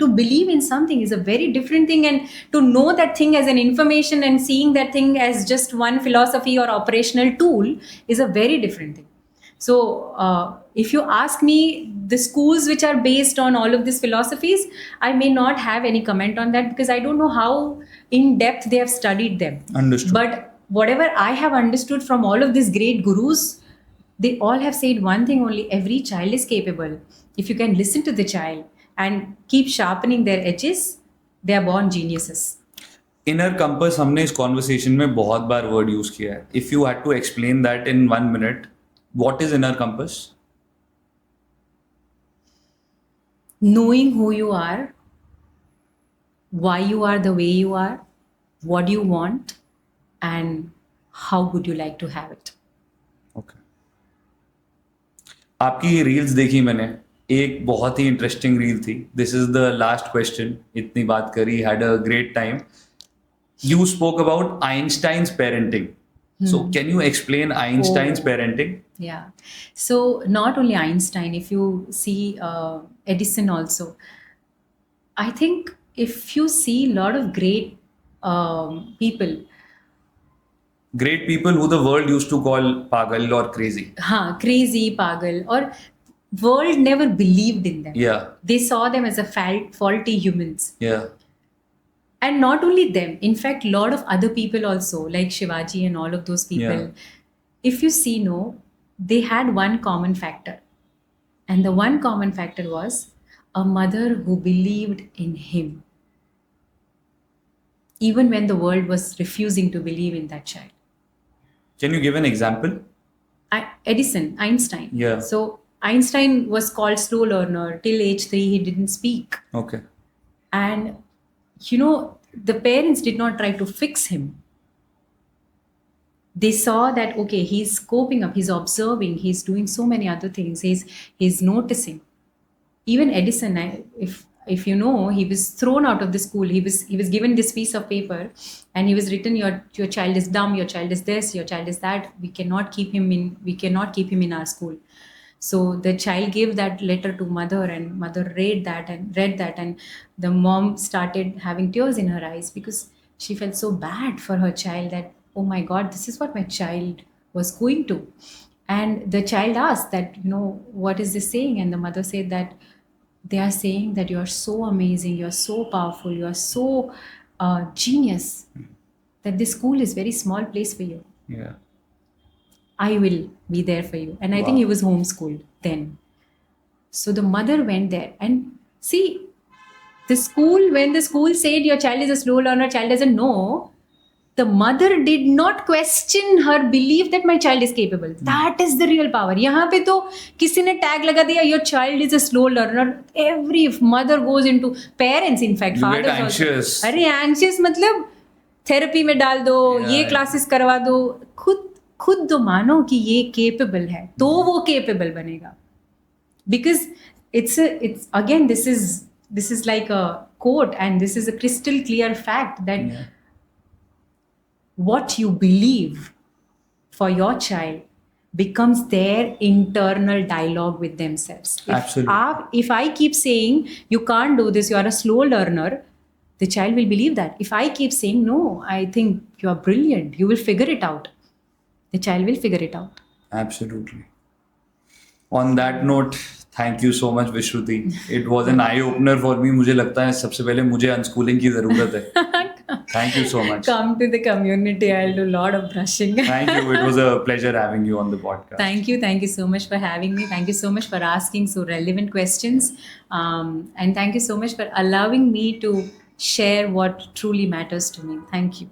to believe in something is a very different thing, and to know that thing as an information and seeing that thing as just one philosophy or operational tool is a very different thing. So if you ask me, the schools which are based on all of these philosophies, I may not have any comment on that because I don't know how in depth they have studied them. Understood. But whatever I have understood from all of these great gurus, they all have said one thing only: every child is capable. If you can listen to the child and keep sharpening their edges, they are born geniuses. Inner compass हमने इस conversation में बहुत बार word use किया है. If you had to explain that in 1 minute, what is inner compass? Knowing who you are, why you are the way you are, what you want, and how would you like to have it. Okay. आपकी ये reels देखी मैंने, एक बहुत ही interesting reel थी. This is the last question. इतनी बात करी, had a great time. You spoke about Einstein's parenting. So can you explain Einstein's parenting? Yeah. So not only Einstein, if you see Edison also, I think if you see a lot of great people, Great people who the world used to call pagal or crazy. crazy, pagal, or world never believed in them. Yeah, They saw them as a faulty humans. yeah, And not only them, in fact, a lot of other people also, like Shivaji and all of those people, if you see, no, they had one common factor. And the one common factor was a mother who believed in him, even when the world was refusing to believe in that child. Can you give an example? Edison, Einstein. Yeah. So Einstein was called slow learner. Till age 3, he didn't speak. Okay. And the parents did not try to fix him. They saw that, okay, he's coping up, he's observing, he's doing so many other things, he's noticing. Even Edison, if you know, he was thrown out of the school. He was given this piece of paper and he was written, your child is dumb, your child is this, your child is that, we cannot keep him in our school. So the child gave that letter to mother, and mother read that, and the mom started having tears in her eyes because she felt so bad for her child that, oh my God, this is what my child was going to. And the child asked that, what is this saying? And the mother said that they are saying that you are so amazing, you are so powerful, you are so genius, that this school is very small place for you. Yeah. I will be there for you. And I think he was homeschooled then. So the mother went there and see, when the school said your child is a slow learner, child doesn't know, the mother did not question her belief that my child is capable. That is the real power. यहाँ पे तो किसी ने tag लगा दिया, your child is a slow learner. Every mother goes into, parents in fact, You fathers get anxious. also. अरे anxious मतलब therapy में डाल दो, ये classes करवा दो. खुद तो मानो कि ये capable है, तो वो capable बनेगा. Because it's again, this is like a quote, and this is a crystal clear fact that what you believe for your child becomes their internal dialogue with themselves. Absolutely. If I keep saying you can't do this, you are a slow learner, the child will believe that. If I keep saying no, I think you are brilliant, you will figure it out, the child will figure it out. Absolutely. On that note, thank you so much, Vishruti. It was an eye opener for me. मुझे लगता है सबसे पहले मुझे unschooling की ज़रूरत है. Thank you so much. Come to the community. I'll do a lot of brushing. Thank you. It was a pleasure having you on the podcast. Thank you so much for having me. Thank you so much for asking so relevant questions. And thank you so much for allowing me to share what truly matters to me. Thank you.